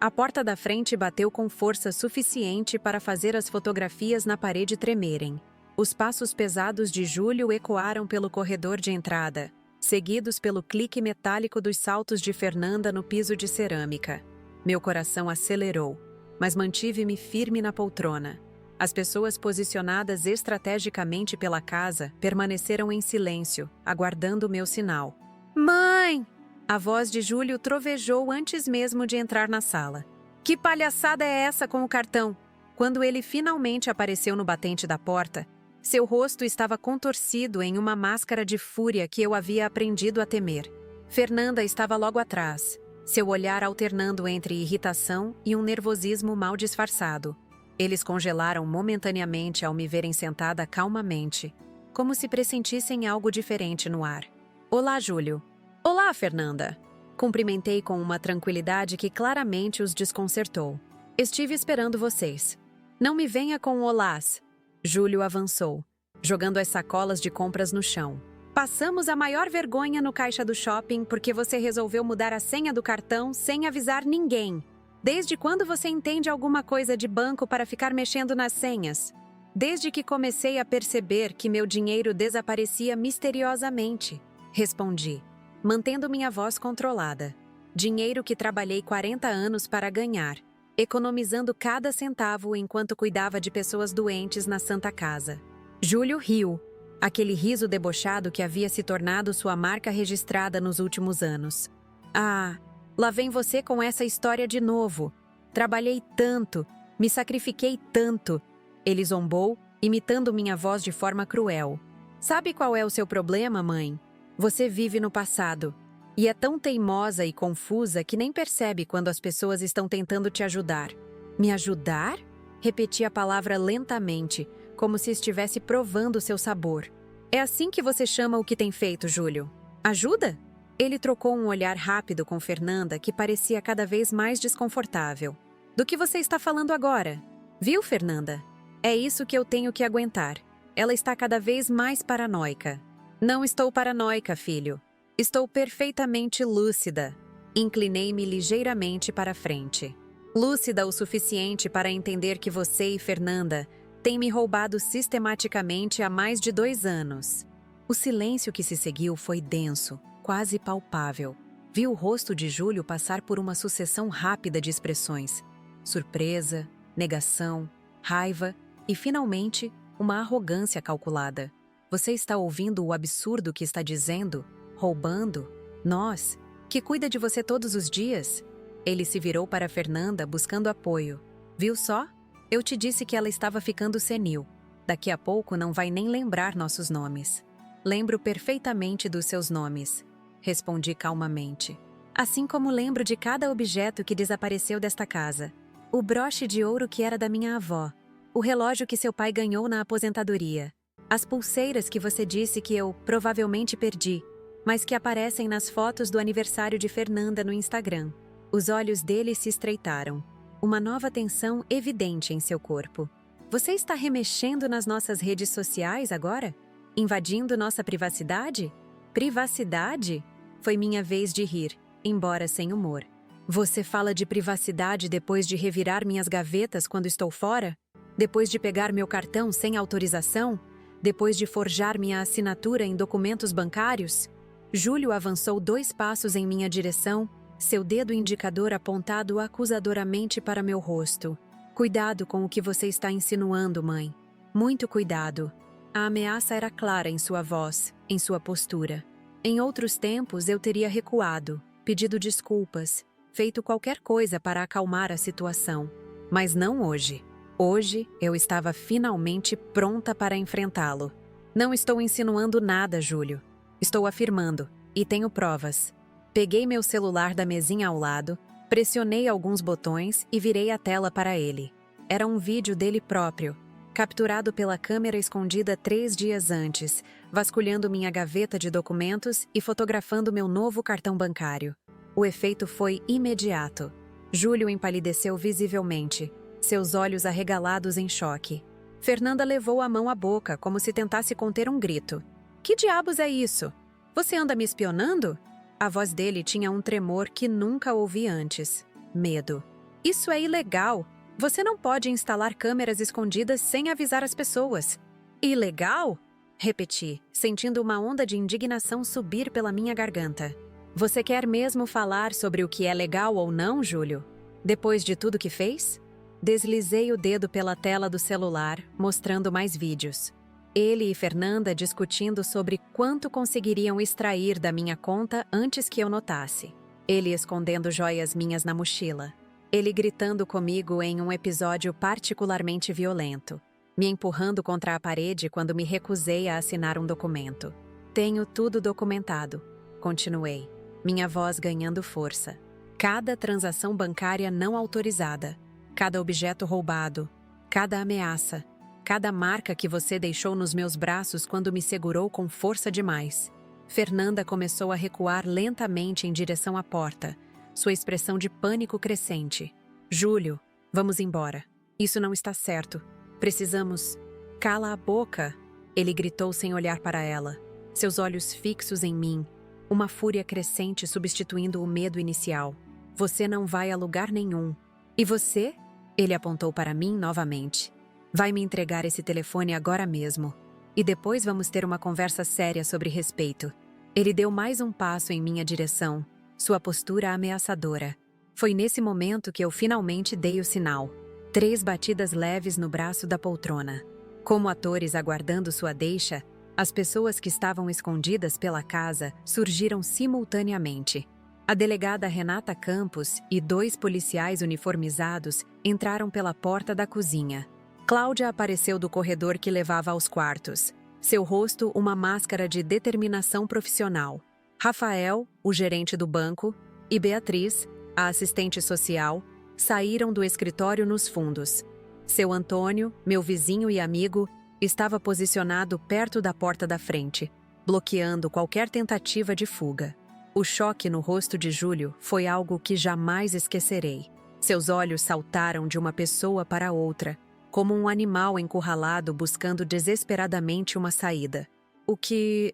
A porta da frente bateu com força suficiente para fazer as fotografias na parede tremerem. Os passos pesados de Júlio ecoaram pelo corredor de entrada, seguidos pelo clique metálico dos saltos de Fernanda no piso de cerâmica. Meu coração acelerou, mas mantive-me firme na poltrona. As pessoas posicionadas estrategicamente pela casa permaneceram em silêncio, aguardando meu sinal. Mãe! A voz de Júlio trovejou antes mesmo de entrar na sala. Que palhaçada é essa com o cartão? Quando ele finalmente apareceu no batente da porta, seu rosto estava contorcido em uma máscara de fúria que eu havia aprendido a temer. Fernanda estava logo atrás, seu olhar alternando entre irritação e um nervosismo mal disfarçado. Eles congelaram momentaneamente ao me verem sentada calmamente, como se pressentissem algo diferente no ar. Olá, Júlio. Olá, Fernanda. Cumprimentei com uma tranquilidade que claramente os desconcertou. Estive esperando vocês. Não me venha com olás. Júlio avançou, jogando as sacolas de compras no chão. Passamos a maior vergonha no caixa do shopping porque você resolveu mudar a senha do cartão sem avisar ninguém. Desde quando você entende alguma coisa de banco para ficar mexendo nas senhas? Desde que comecei a perceber que meu dinheiro desaparecia misteriosamente, respondi, mantendo minha voz controlada. Dinheiro que trabalhei 40 anos para ganhar, economizando cada centavo enquanto cuidava de pessoas doentes na Santa Casa. Júlio riu, aquele riso debochado que havia se tornado sua marca registrada nos últimos anos. Ah, lá vem você com essa história de novo. Trabalhei tanto, me sacrifiquei tanto. Ele zombou, imitando minha voz de forma cruel. Sabe qual é o seu problema, mãe? Você vive no passado. E é tão teimosa e confusa que nem percebe quando as pessoas estão tentando te ajudar. Me ajudar? Repeti a palavra lentamente, como se estivesse provando seu sabor. É assim que você chama o que tem feito, Júlio? Ajuda? Ele trocou um olhar rápido com Fernanda, que parecia cada vez mais desconfortável. Do que você está falando agora? Viu, Fernanda? É isso que eu tenho que aguentar. Ela está cada vez mais paranoica. Não estou paranoica, filho. Estou perfeitamente lúcida. Inclinei-me ligeiramente para a frente. Lúcida o suficiente para entender que você e Fernanda têm me roubado sistematicamente há mais de 2 anos. O silêncio que se seguiu foi denso, quase palpável. Vi o rosto de Júlio passar por uma sucessão rápida de expressões. Surpresa, negação, raiva e, finalmente, uma arrogância calculada. Você está ouvindo o absurdo que está dizendo? Roubando? Nós, que cuida de você todos os dias? Ele se virou para Fernanda buscando apoio. Viu só? Eu te disse que ela estava ficando senil. Daqui a pouco não vai nem lembrar nossos nomes. Lembro perfeitamente dos seus nomes, respondi calmamente. Assim como lembro de cada objeto que desapareceu desta casa. O broche de ouro que era da minha avó. O relógio que seu pai ganhou na aposentadoria. As pulseiras que você disse que eu provavelmente perdi, mas que aparecem nas fotos do aniversário de Fernanda no Instagram. Os olhos dele se estreitaram. Uma nova tensão evidente em seu corpo. Você está remexendo nas nossas redes sociais agora? Invadindo nossa privacidade? Privacidade? Foi minha vez de rir, embora sem humor. Você fala de privacidade depois de revirar minhas gavetas quando estou fora? Depois de pegar meu cartão sem autorização? Depois de forjar minha assinatura em documentos bancários? Júlio avançou 2 passos em minha direção, seu dedo indicador apontado acusadoramente para meu rosto. Cuidado com o que você está insinuando, mãe. Muito cuidado. A ameaça era clara em sua voz, em sua postura. Em outros tempos eu teria recuado, pedido desculpas, feito qualquer coisa para acalmar a situação. Mas não hoje. Hoje eu estava finalmente pronta para enfrentá-lo. Não estou insinuando nada, Júlio. Estou afirmando, e tenho provas. Peguei meu celular da mesinha ao lado, pressionei alguns botões e virei a tela para ele. Era um vídeo dele próprio, capturado pela câmera escondida 3 dias antes, vasculhando minha gaveta de documentos e fotografando meu novo cartão bancário. O efeito foi imediato. Júlio empalideceu visivelmente, seus olhos arregalados em choque. Fernanda levou a mão à boca, como se tentasse conter um grito. Que diabos é isso? Você anda me espionando? A voz dele tinha um tremor que nunca ouvi antes. Medo. Isso é ilegal. Você não pode instalar câmeras escondidas sem avisar as pessoas. Ilegal? Repeti, sentindo uma onda de indignação subir pela minha garganta. Você quer mesmo falar sobre o que é legal ou não, Júlio? Depois de tudo que fez? Deslizei o dedo pela tela do celular, mostrando mais vídeos. Ele e Fernanda discutindo sobre quanto conseguiriam extrair da minha conta antes que eu notasse. Ele escondendo joias minhas na mochila. Ele gritando comigo em um episódio particularmente violento. Me empurrando contra a parede quando me recusei a assinar um documento. Tenho tudo documentado. Continuei, minha voz ganhando força. Cada transação bancária não autorizada, cada objeto roubado, cada ameaça, cada marca que você deixou nos meus braços quando me segurou com força demais. Fernanda começou a recuar lentamente em direção à porta, sua expressão de pânico crescente. Júlio, vamos embora. Isso não está certo. Precisamos... Cala a boca! Ele gritou sem olhar para ela, seus olhos fixos em mim, uma fúria crescente substituindo o medo inicial. Você não vai a lugar nenhum. E você? Ele apontou para mim novamente. Vai me entregar esse telefone agora mesmo. E depois vamos ter uma conversa séria sobre respeito. Ele deu mais um passo em minha direção, sua postura ameaçadora. Foi nesse momento que eu finalmente dei o sinal. 3 batidas leves no braço da poltrona. Como atores aguardando sua deixa, as pessoas que estavam escondidas pela casa surgiram simultaneamente. A delegada Renata Campos e 2 policiais uniformizados entraram pela porta da cozinha. Cláudia apareceu do corredor que levava aos quartos. Seu rosto uma máscara de determinação profissional. Rafael, o gerente do banco, e Beatriz, a assistente social, saíram do escritório nos fundos. Seu Antônio, meu vizinho e amigo, estava posicionado perto da porta da frente, bloqueando qualquer tentativa de fuga. O choque no rosto de Júlio foi algo que jamais esquecerei. Seus olhos saltaram de uma pessoa para outra, como um animal encurralado buscando desesperadamente uma saída. O que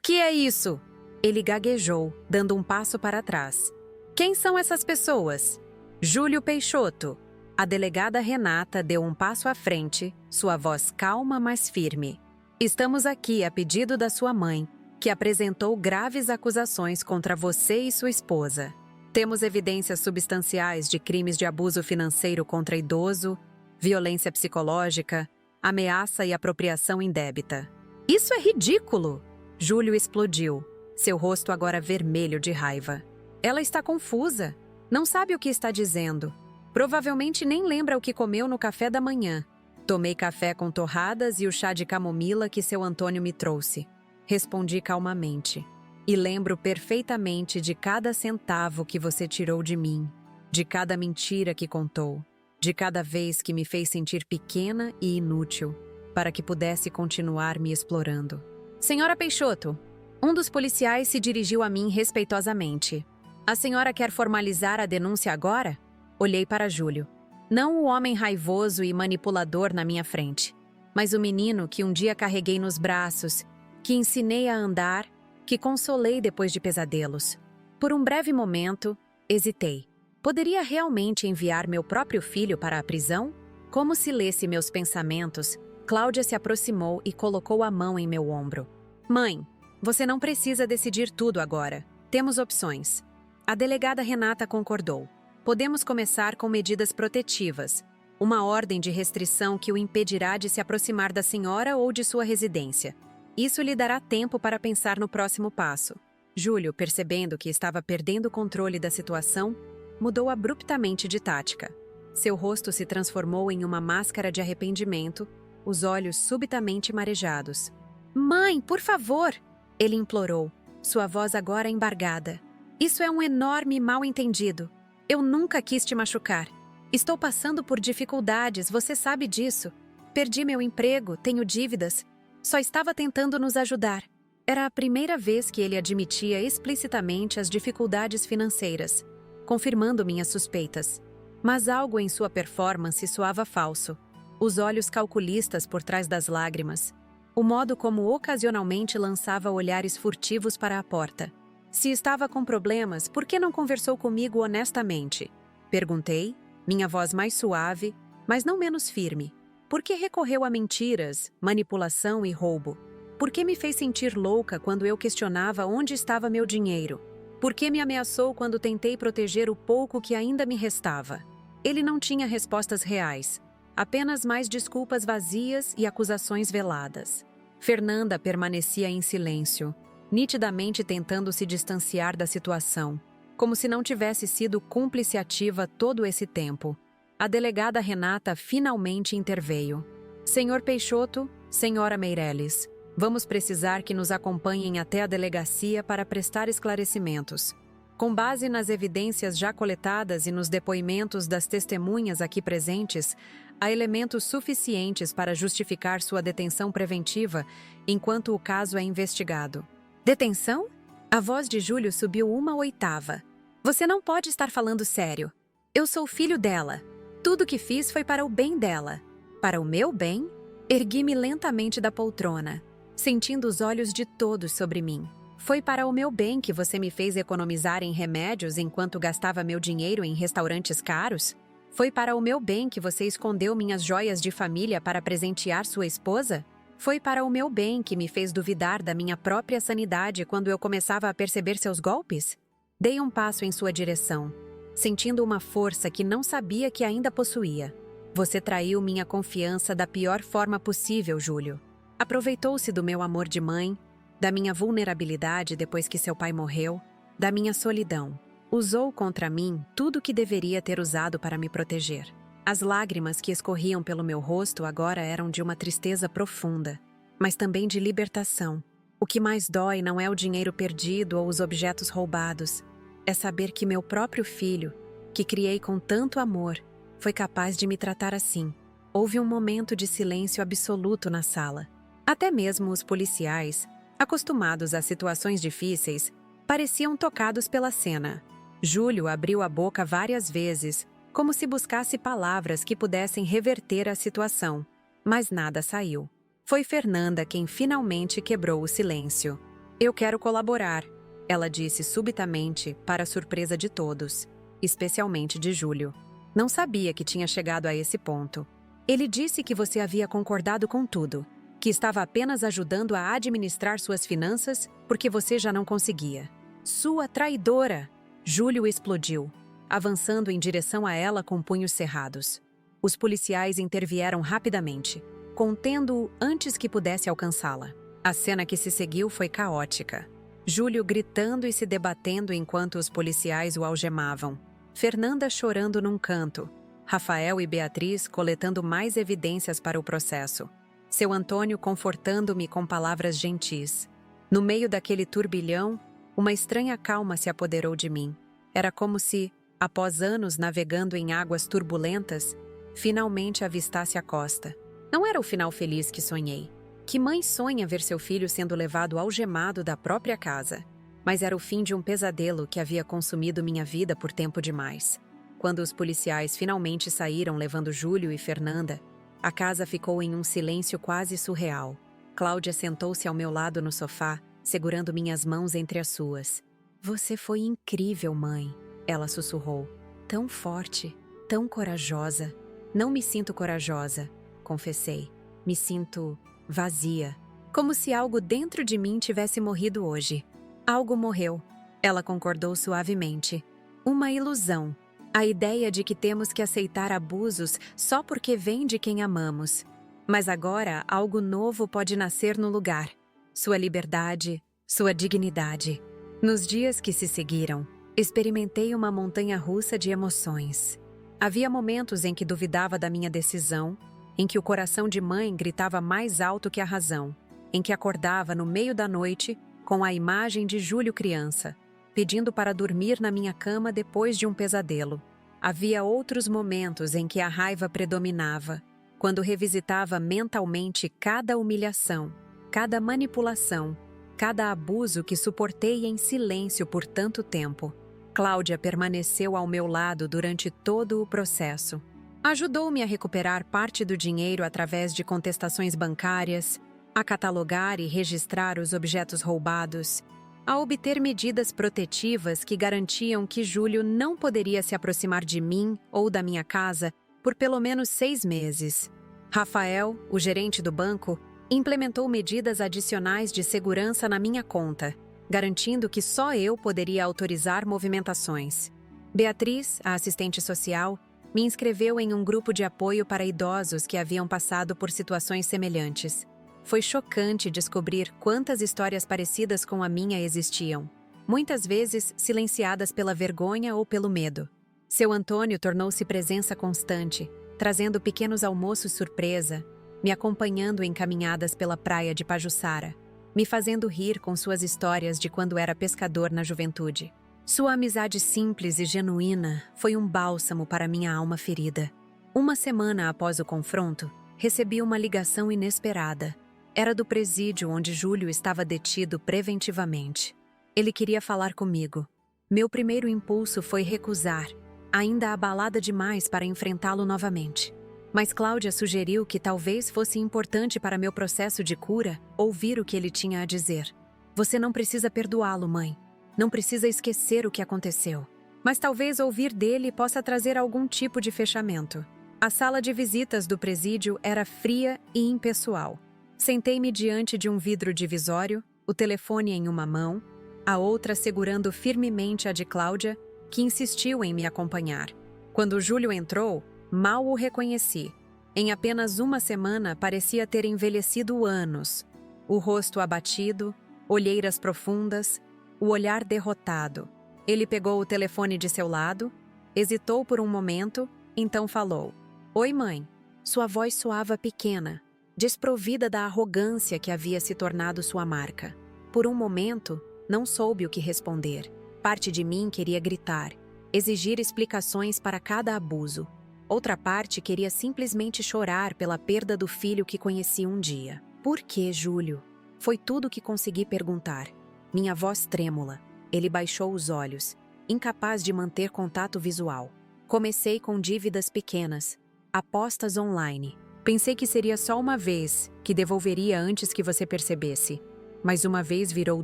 é isso? Ele gaguejou, dando um passo para trás. Quem são essas pessoas? Júlio Peixoto. A delegada Renata deu um passo à frente, sua voz calma, mas firme. Estamos aqui a pedido da sua mãe, que apresentou graves acusações contra você e sua esposa. Temos evidências substanciais de crimes de abuso financeiro contra idoso, violência psicológica, ameaça e apropriação indébita. Isso é ridículo! Júlio explodiu, seu rosto agora vermelho de raiva. Ela está confusa, não sabe o que está dizendo. Provavelmente nem lembra o que comeu no café da manhã. Tomei café com torradas e o chá de camomila que seu Antônio me trouxe. Respondi calmamente. E lembro perfeitamente de cada centavo que você tirou de mim, de cada mentira que contou, de cada vez que me fez sentir pequena e inútil, para que pudesse continuar me explorando. Senhora Peixoto, um dos policiais se dirigiu a mim respeitosamente. A senhora quer formalizar a denúncia agora? Olhei para Júlio. Não o homem raivoso e manipulador na minha frente, mas o menino que um dia carreguei nos braços, que ensinei a andar, que consolei depois de pesadelos. Por um breve momento, hesitei. Poderia realmente enviar meu próprio filho para a prisão? Como se lesse meus pensamentos, Cláudia se aproximou e colocou a mão em meu ombro. Mãe, você não precisa decidir tudo agora. Temos opções. A delegada Renata concordou. Podemos começar com medidas protetivas, uma ordem de restrição que o impedirá de se aproximar da senhora ou de sua residência. Isso lhe dará tempo para pensar no próximo passo. Júlio, percebendo que estava perdendo o controle da situação, mudou abruptamente de tática. Seu rosto se transformou em uma máscara de arrependimento, os olhos subitamente marejados. Mãe, por favor! Ele implorou, sua voz agora embargada. Isso é um enorme mal-entendido. Eu nunca quis te machucar. Estou passando por dificuldades, você sabe disso. Perdi meu emprego, tenho dívidas. Só estava tentando nos ajudar. Era a primeira vez que ele admitia explicitamente as dificuldades financeiras, confirmando minhas suspeitas. Mas algo em sua performance soava falso. Os olhos calculistas por trás das lágrimas. O modo como ocasionalmente lançava olhares furtivos para a porta. Se estava com problemas, por que não conversou comigo honestamente? Perguntei, minha voz mais suave, mas não menos firme. Por que recorreu a mentiras, manipulação e roubo? Por que me fez sentir louca quando eu questionava onde estava meu dinheiro? Por que me ameaçou quando tentei proteger o pouco que ainda me restava? Ele não tinha respostas reais, apenas mais desculpas vazias e acusações veladas. Fernanda permanecia em silêncio, nitidamente tentando se distanciar da situação, como se não tivesse sido cúmplice ativa todo esse tempo. A delegada Renata finalmente interveio. Senhor Peixoto, senhora Meireles, vamos precisar que nos acompanhem até a delegacia para prestar esclarecimentos. Com base nas evidências já coletadas e nos depoimentos das testemunhas aqui presentes, há elementos suficientes para justificar sua detenção preventiva enquanto o caso é investigado. Detenção? A voz de Júlio subiu 1/8. Você não pode estar falando sério. Eu sou filho dela. Tudo que fiz foi para o bem dela. Para o meu bem? Ergui-me lentamente da poltrona, sentindo os olhos de todos sobre mim. Foi para o meu bem que você me fez economizar em remédios enquanto gastava meu dinheiro em restaurantes caros? Foi para o meu bem que você escondeu minhas joias de família para presentear sua esposa? Foi para o meu bem que me fez duvidar da minha própria sanidade quando eu começava a perceber seus golpes? Dei um passo em sua direção, sentindo uma força que não sabia que ainda possuía. Você traiu minha confiança da pior forma possível, Júlio. Aproveitou-se do meu amor de mãe, da minha vulnerabilidade depois que seu pai morreu, da minha solidão. Usou contra mim tudo que deveria ter usado para me proteger. As lágrimas que escorriam pelo meu rosto agora eram de uma tristeza profunda, mas também de libertação. O que mais dói não é o dinheiro perdido ou os objetos roubados. É saber que meu próprio filho, que criei com tanto amor, foi capaz de me tratar assim. Houve um momento de silêncio absoluto na sala. Até mesmo os policiais, acostumados a situações difíceis, pareciam tocados pela cena. Júlio abriu a boca várias vezes, como se buscasse palavras que pudessem reverter a situação, mas nada saiu. Foi Fernanda quem finalmente quebrou o silêncio. Eu quero colaborar, ela disse subitamente, para a surpresa de todos, especialmente de Júlio. Não sabia que tinha chegado a esse ponto. Ele disse que você havia concordado com tudo, que estava apenas ajudando a administrar suas finanças porque você já não conseguia. Sua traidora! Júlio explodiu, avançando em direção a ela com punhos cerrados. Os policiais intervieram rapidamente, contendo-o antes que pudesse alcançá-la. A cena que se seguiu foi caótica. Júlio gritando e se debatendo enquanto os policiais o algemavam. Fernanda chorando num canto. Rafael e Beatriz coletando mais evidências para o processo. Seu Antônio confortando-me com palavras gentis. No meio daquele turbilhão, uma estranha calma se apoderou de mim. Era como se, após anos navegando em águas turbulentas, finalmente avistasse a costa. Não era o final feliz que sonhei. Que mãe sonha ver seu filho sendo levado algemado da própria casa? Mas era o fim de um pesadelo que havia consumido minha vida por tempo demais. Quando os policiais finalmente saíram levando Júlio e Fernanda, a casa ficou em um silêncio quase surreal. Cláudia sentou-se ao meu lado no sofá, segurando minhas mãos entre as suas. Você foi incrível, mãe, ela sussurrou. Tão forte, tão corajosa. Não me sinto corajosa, confessei. Me sinto vazia, como se algo dentro de mim tivesse morrido hoje. Algo morreu, ela concordou suavemente. Uma ilusão. A ideia de que temos que aceitar abusos só porque vem de quem amamos. Mas agora algo novo pode nascer no lugar. Sua liberdade, sua dignidade. Nos dias que se seguiram, experimentei uma montanha-russa de emoções. Havia momentos em que duvidava da minha decisão, em que o coração de mãe gritava mais alto que a razão, em que acordava no meio da noite com a imagem de Júlio criança, pedindo para dormir na minha cama depois de um pesadelo. Havia outros momentos em que a raiva predominava, quando revisitava mentalmente cada humilhação, cada manipulação, cada abuso que suportei em silêncio por tanto tempo. Cláudia permaneceu ao meu lado durante todo o processo. Ajudou-me a recuperar parte do dinheiro através de contestações bancárias, a catalogar e registrar os objetos roubados, a obter medidas protetivas que garantiam que Júlio não poderia se aproximar de mim ou da minha casa por pelo menos 6 meses. Rafael, o gerente do banco, implementou medidas adicionais de segurança na minha conta, garantindo que só eu poderia autorizar movimentações. Beatriz, a assistente social, me inscreveu em um grupo de apoio para idosos que haviam passado por situações semelhantes. Foi chocante descobrir quantas histórias parecidas com a minha existiam, muitas vezes silenciadas pela vergonha ou pelo medo. Seu Antônio tornou-se presença constante, trazendo pequenos almoços surpresa, me acompanhando em caminhadas pela praia de Pajuçara, me fazendo rir com suas histórias de quando era pescador na juventude. Sua amizade simples e genuína foi um bálsamo para minha alma ferida. Uma semana após o confronto, recebi uma ligação inesperada. Era do presídio onde Júlio estava detido preventivamente. Ele queria falar comigo. Meu primeiro impulso foi recusar, ainda abalada demais para enfrentá-lo novamente. Mas Cláudia sugeriu que talvez fosse importante para meu processo de cura ouvir o que ele tinha a dizer. Você não precisa perdoá-lo, mãe. Não precisa esquecer o que aconteceu. Mas talvez ouvir dele possa trazer algum tipo de fechamento. A sala de visitas do presídio era fria e impessoal. Sentei-me diante de um vidro divisório, o telefone em uma mão, a outra segurando firmemente a de Cláudia, que insistiu em me acompanhar. Quando Júlio entrou, mal o reconheci. Em apenas uma semana, parecia ter envelhecido anos. O rosto abatido, olheiras profundas, o olhar derrotado. Ele pegou o telefone de seu lado, hesitou por um momento, então falou. Oi, mãe. Sua voz soava pequena, desprovida da arrogância que havia se tornado sua marca. Por um momento, não soube o que responder. Parte de mim queria gritar, exigir explicações para cada abuso. Outra parte queria simplesmente chorar pela perda do filho que conheci um dia. Por que, Júlio? Foi tudo o que consegui perguntar. Minha voz trêmula. Ele baixou os olhos, incapaz de manter contato visual. Comecei com dívidas pequenas, apostas online. Pensei que seria só uma vez, que devolveria antes que você percebesse. Mas uma vez virou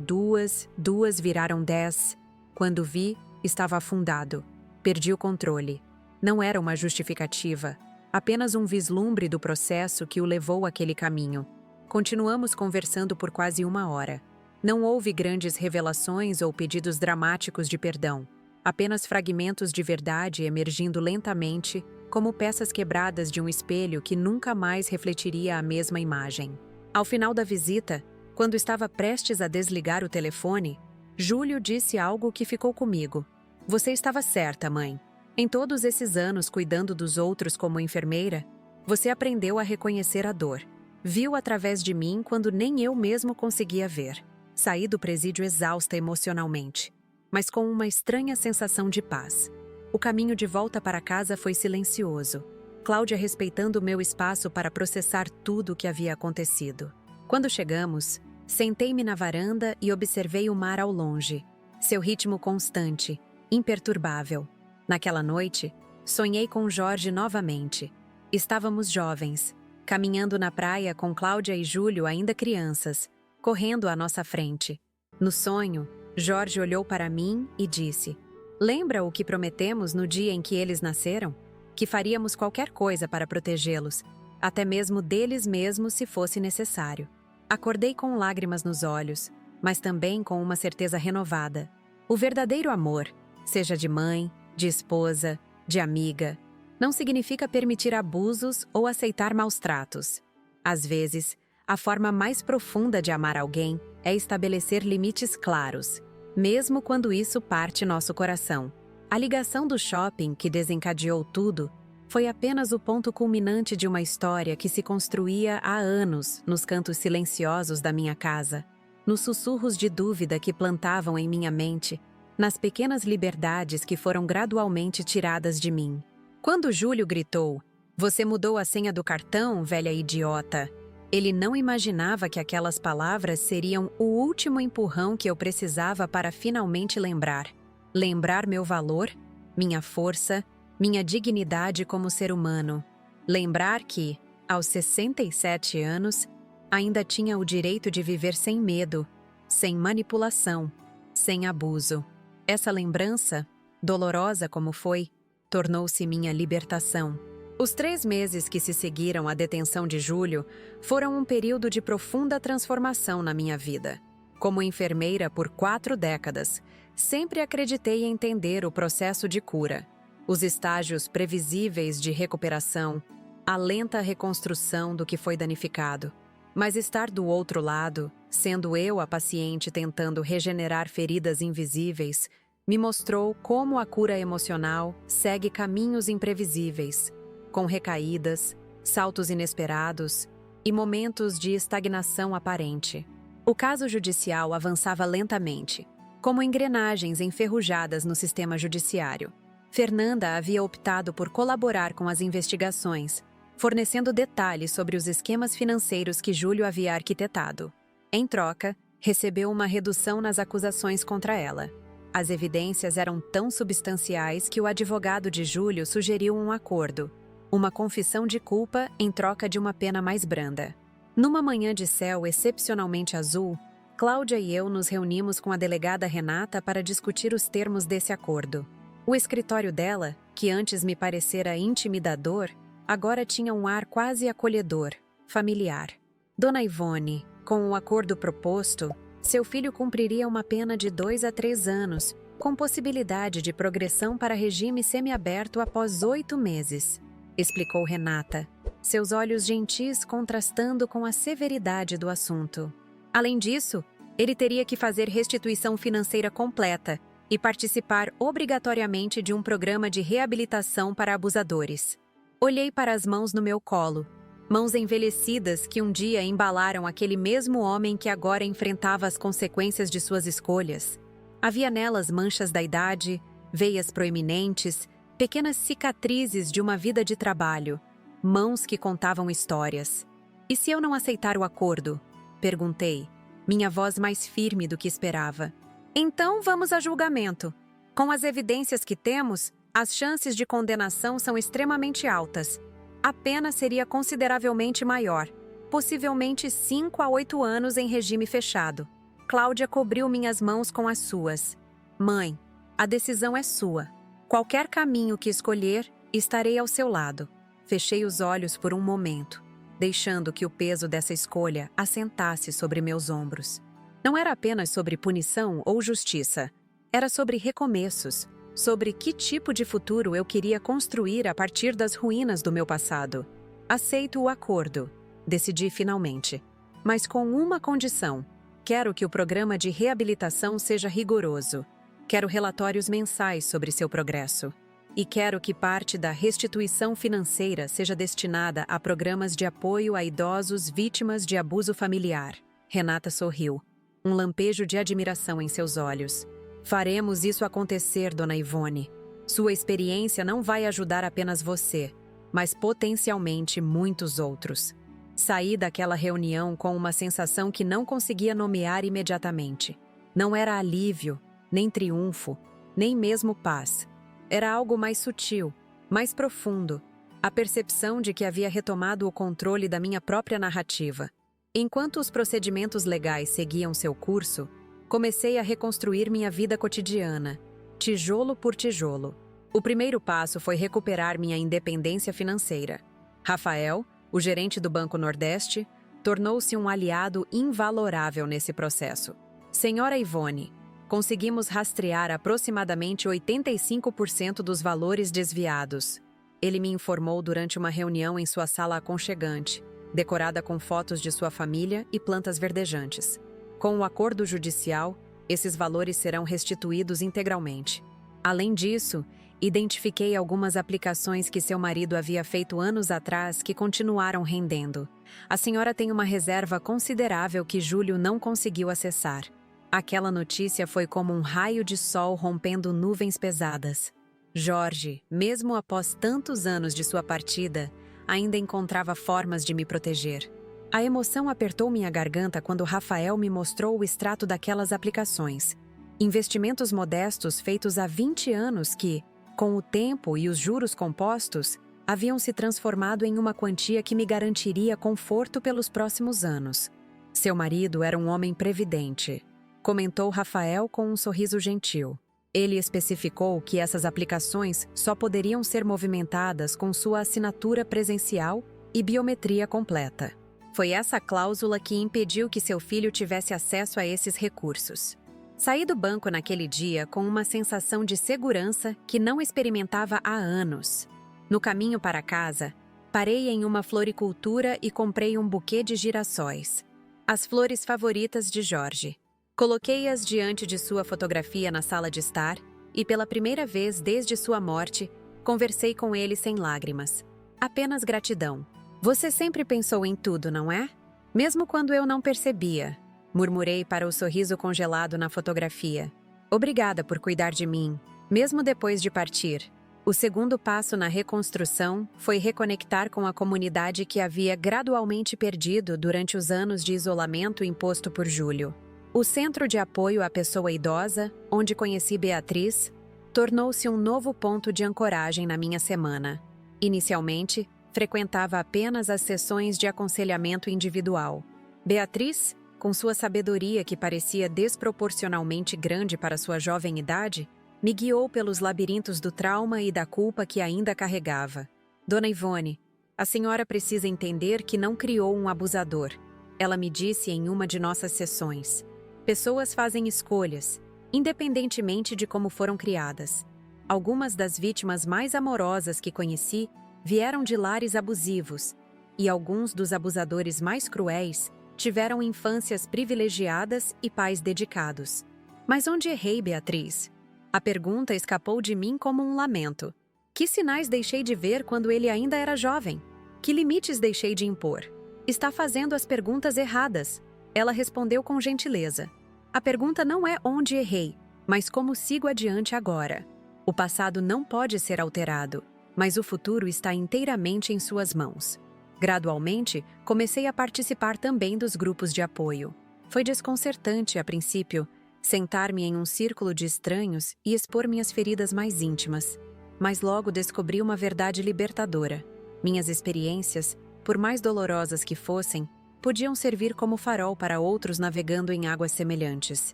2, 2 viraram 10. Quando vi, estava afundado. Perdi o controle. Não era uma justificativa, apenas um vislumbre do processo que o levou àquele caminho. Continuamos conversando por quase 1 hora. Não houve grandes revelações ou pedidos dramáticos de perdão. Apenas fragmentos de verdade emergindo lentamente, como peças quebradas de um espelho que nunca mais refletiria a mesma imagem. Ao final da visita, quando estava prestes a desligar o telefone, Júlio disse algo que ficou comigo. Você estava certa, mãe. Em todos esses anos cuidando dos outros como enfermeira, você aprendeu a reconhecer a dor. Viu através de mim quando nem eu mesmo conseguia ver. Saí do presídio exausta emocionalmente, mas com uma estranha sensação de paz. O caminho de volta para casa foi silencioso, Cláudia respeitando o meu espaço para processar tudo o que havia acontecido. Quando chegamos, sentei-me na varanda e observei o mar ao longe, seu ritmo constante, imperturbável. Naquela noite, sonhei com Jorge novamente. Estávamos jovens, caminhando na praia com Cláudia e Júlio ainda crianças, correndo à nossa frente. No sonho, Jorge olhou para mim e disse: Lembra o que prometemos no dia em que eles nasceram? Que faríamos qualquer coisa para protegê-los, até mesmo deles mesmos se fosse necessário. Acordei com lágrimas nos olhos, mas também com uma certeza renovada. O verdadeiro amor, seja de mãe, de esposa, de amiga, não significa permitir abusos ou aceitar maus tratos. Às vezes, a forma mais profunda de amar alguém é estabelecer limites claros, mesmo quando isso parte nosso coração. A ligação do shopping que desencadeou tudo foi apenas o ponto culminante de uma história que se construía há anos nos cantos silenciosos da minha casa, nos sussurros de dúvida que plantavam em minha mente, nas pequenas liberdades que foram gradualmente tiradas de mim. Quando Júlio gritou, "Você mudou a senha do cartão, velha idiota!", ele não imaginava que aquelas palavras seriam o último empurrão que eu precisava para finalmente lembrar. Lembrar meu valor, minha força, minha dignidade como ser humano. Lembrar que, aos 67 anos, ainda tinha o direito de viver sem medo, sem manipulação, sem abuso. Essa lembrança, dolorosa como foi, tornou-se minha libertação. Os 3 meses que se seguiram à detenção de Júlio foram um período de profunda transformação na minha vida. Como enfermeira por 4 décadas, sempre acreditei entender o processo de cura, os estágios previsíveis de recuperação, a lenta reconstrução do que foi danificado. Mas estar do outro lado, sendo eu a paciente tentando regenerar feridas invisíveis, me mostrou como a cura emocional segue caminhos imprevisíveis, com recaídas, saltos inesperados e momentos de estagnação aparente. O caso judicial avançava lentamente, como engrenagens enferrujadas no sistema judiciário. Fernanda havia optado por colaborar com as investigações, fornecendo detalhes sobre os esquemas financeiros que Júlio havia arquitetado. Em troca, recebeu uma redução nas acusações contra ela. As evidências eram tão substanciais que o advogado de Júlio sugeriu um acordo, uma confissão de culpa em troca de uma pena mais branda. Numa manhã de céu excepcionalmente azul, Cláudia e eu nos reunimos com a delegada Renata para discutir os termos desse acordo. O escritório dela, que antes me parecera intimidador, agora tinha um ar quase acolhedor, familiar. Dona Ivone, com o acordo proposto, seu filho cumpriria uma pena de 2 a 3 anos, com possibilidade de progressão para regime semiaberto após 8 meses, explicou Renata, seus olhos gentis contrastando com a severidade do assunto. Além disso, ele teria que fazer restituição financeira completa e participar obrigatoriamente de um programa de reabilitação para abusadores. Olhei para as mãos no meu colo, mãos envelhecidas que um dia embalaram aquele mesmo homem que agora enfrentava as consequências de suas escolhas. Havia nelas manchas da idade, veias proeminentes, pequenas cicatrizes de uma vida de trabalho, mãos que contavam histórias. E se eu não aceitar o acordo? Perguntei, minha voz mais firme do que esperava. Então vamos a julgamento. Com as evidências que temos, as chances de condenação são extremamente altas. A pena seria consideravelmente maior, possivelmente 5 a 8 anos em regime fechado. Cláudia cobriu minhas mãos com as suas. Mãe, a decisão é sua. Qualquer caminho que escolher, estarei ao seu lado. Fechei os olhos por um momento, deixando que o peso dessa escolha assentasse sobre meus ombros. Não era apenas sobre punição ou justiça. Era sobre recomeços, sobre que tipo de futuro eu queria construir a partir das ruínas do meu passado. Aceito o acordo, decidi finalmente. Mas com uma condição. Quero que o programa de reabilitação seja rigoroso. Quero relatórios mensais sobre seu progresso. E quero que parte da restituição financeira seja destinada a programas de apoio a idosos vítimas de abuso familiar. Renata sorriu, um lampejo de admiração em seus olhos. Faremos isso acontecer, Dona Ivone. Sua experiência não vai ajudar apenas você, mas potencialmente muitos outros. Saí daquela reunião com uma sensação que não conseguia nomear imediatamente. Não era alívio, nem triunfo, nem mesmo paz. Era algo mais sutil, mais profundo, a percepção de que havia retomado o controle da minha própria narrativa. Enquanto os procedimentos legais seguiam seu curso, comecei a reconstruir minha vida cotidiana, tijolo por tijolo. O primeiro passo foi recuperar minha independência financeira. Rafael, o gerente do Banco Nordeste, tornou-se um aliado invalorável nesse processo. Senhora Ivone, conseguimos rastrear aproximadamente 85% dos valores desviados. Ele me informou durante uma reunião em sua sala aconchegante, decorada com fotos de sua família e plantas verdejantes. Com o acordo judicial, esses valores serão restituídos integralmente. Além disso, identifiquei algumas aplicações que seu marido havia feito anos atrás que continuaram rendendo. A senhora tem uma reserva considerável que Júlio não conseguiu acessar. Aquela notícia foi como um raio de sol rompendo nuvens pesadas. Jorge, mesmo após tantos anos de sua partida, ainda encontrava formas de me proteger. A emoção apertou minha garganta quando Rafael me mostrou o extrato daquelas aplicações. Investimentos modestos feitos há 20 anos que, com o tempo e os juros compostos, haviam se transformado em uma quantia que me garantiria conforto pelos próximos anos. Seu marido era um homem previdente. comentou Rafael com um sorriso gentil. Ele especificou que essas aplicações só poderiam ser movimentadas com sua assinatura presencial e biometria completa. Foi essa cláusula que impediu que seu filho tivesse acesso a esses recursos. Saí do banco naquele dia com uma sensação de segurança que não experimentava há anos. No caminho para casa, parei em uma floricultura e comprei um buquê de girassóis, as flores favoritas de Jorge. Coloquei-as diante de sua fotografia na sala de estar e, pela primeira vez desde sua morte, conversei com ele sem lágrimas. Apenas gratidão. Você sempre pensou em tudo, não é? Mesmo quando eu não percebia, murmurei para o sorriso congelado na fotografia. Obrigada por cuidar de mim, mesmo depois de partir. O segundo passo na reconstrução foi reconectar com a comunidade que havia gradualmente perdido durante os anos de isolamento imposto por Júlio. O Centro de Apoio à Pessoa Idosa, onde conheci Beatriz, tornou-se um novo ponto de ancoragem na minha semana. Inicialmente, frequentava apenas as sessões de aconselhamento individual. Beatriz, com sua sabedoria que parecia desproporcionalmente grande para sua jovem idade, me guiou pelos labirintos do trauma e da culpa que ainda carregava. Dona Ivone, a senhora precisa entender que não criou um abusador. Ela me disse em uma de nossas sessões. Pessoas fazem escolhas, independentemente de como foram criadas. Algumas das vítimas mais amorosas que conheci vieram de lares abusivos, e alguns dos abusadores mais cruéis tiveram infâncias privilegiadas e pais dedicados. Mas onde errei, Beatriz? A pergunta escapou de mim como um lamento. Que sinais deixei de ver quando ele ainda era jovem? Que limites deixei de impor? Está fazendo as perguntas erradas. Ela respondeu com gentileza. A pergunta não é onde errei, mas como sigo adiante agora. O passado não pode ser alterado, mas o futuro está inteiramente em suas mãos. Gradualmente, comecei a participar também dos grupos de apoio. Foi desconcertante, a princípio, sentar-me em um círculo de estranhos e expor minhas feridas mais íntimas. Mas logo descobri uma verdade libertadora. Minhas experiências, por mais dolorosas que fossem, podiam servir como farol para outros navegando em águas semelhantes.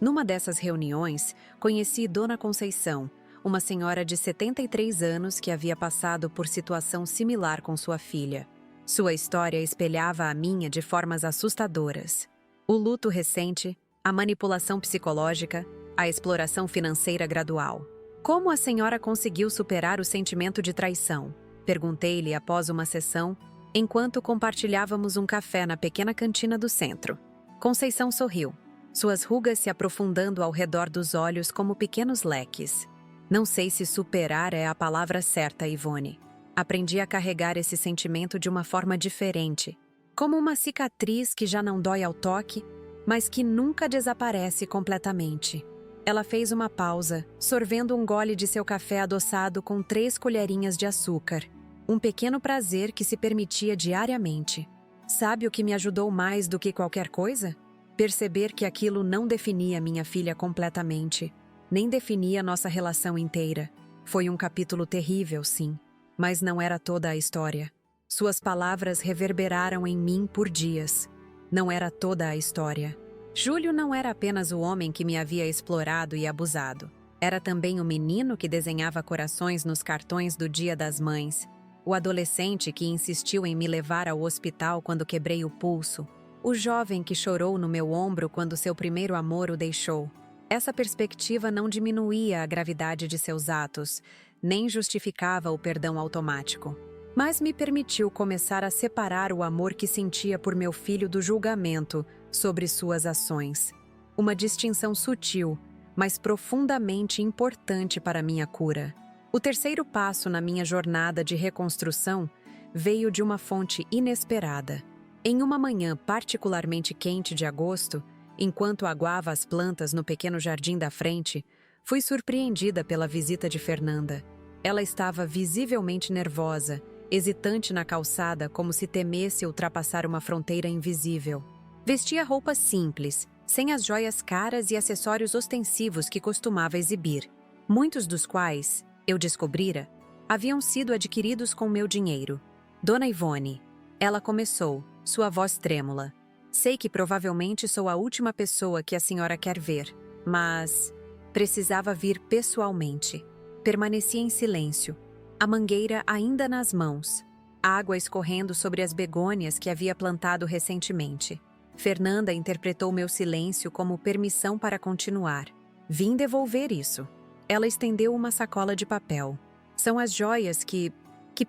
Numa dessas reuniões, conheci Dona Conceição, uma senhora de 73 anos que havia passado por situação similar com sua filha. Sua história espelhava a minha de formas assustadoras. O luto recente, a manipulação psicológica, a exploração financeira gradual. Como a senhora conseguiu superar o sentimento de traição? Perguntei-lhe após uma sessão, enquanto compartilhávamos um café na pequena cantina do centro. Conceição sorriu, suas rugas se aprofundando ao redor dos olhos como pequenos leques. Não sei se superar é a palavra certa, Ivone. Aprendi a carregar esse sentimento de uma forma diferente, como uma cicatriz que já não dói ao toque, mas que nunca desaparece completamente. Ela fez uma pausa, sorvendo um gole de seu café adoçado com 3 colherinhas de açúcar. Um pequeno prazer que se permitia diariamente. Sabe o que me ajudou mais do que qualquer coisa? Perceber que aquilo não definia minha filha completamente, nem definia nossa relação inteira. Foi um capítulo terrível, sim, mas não era toda a história. Suas palavras reverberaram em mim por dias. Não era toda a história. Júlio não era apenas o homem que me havia explorado e abusado. Era também o menino que desenhava corações nos cartões do Dia das Mães. O adolescente que insistiu em me levar ao hospital quando quebrei o pulso. O jovem que chorou no meu ombro quando seu primeiro amor o deixou. Essa perspectiva não diminuía a gravidade de seus atos, nem justificava o perdão automático. Mas me permitiu começar a separar o amor que sentia por meu filho do julgamento sobre suas ações. Uma distinção sutil, mas profundamente importante para minha cura. O terceiro passo na minha jornada de reconstrução veio de uma fonte inesperada. Em uma manhã particularmente quente de agosto, enquanto aguava as plantas no pequeno jardim da frente, fui surpreendida pela visita de Fernanda. Ela estava visivelmente nervosa, hesitante na calçada como se temesse ultrapassar uma fronteira invisível. Vestia roupas simples, sem as joias caras e acessórios ostensivos que costumava exibir, muitos dos quais, eu descobrira, haviam sido adquiridos com meu dinheiro. Dona Ivone, ela começou, sua voz trêmula. Sei que provavelmente sou a última pessoa que a senhora quer ver, mas precisava vir pessoalmente. Permaneci em silêncio, a mangueira ainda nas mãos, água escorrendo sobre as begônias que havia plantado recentemente. Fernanda interpretou meu silêncio como permissão para continuar. Vim devolver isso. Ela estendeu uma sacola de papel. São as joias que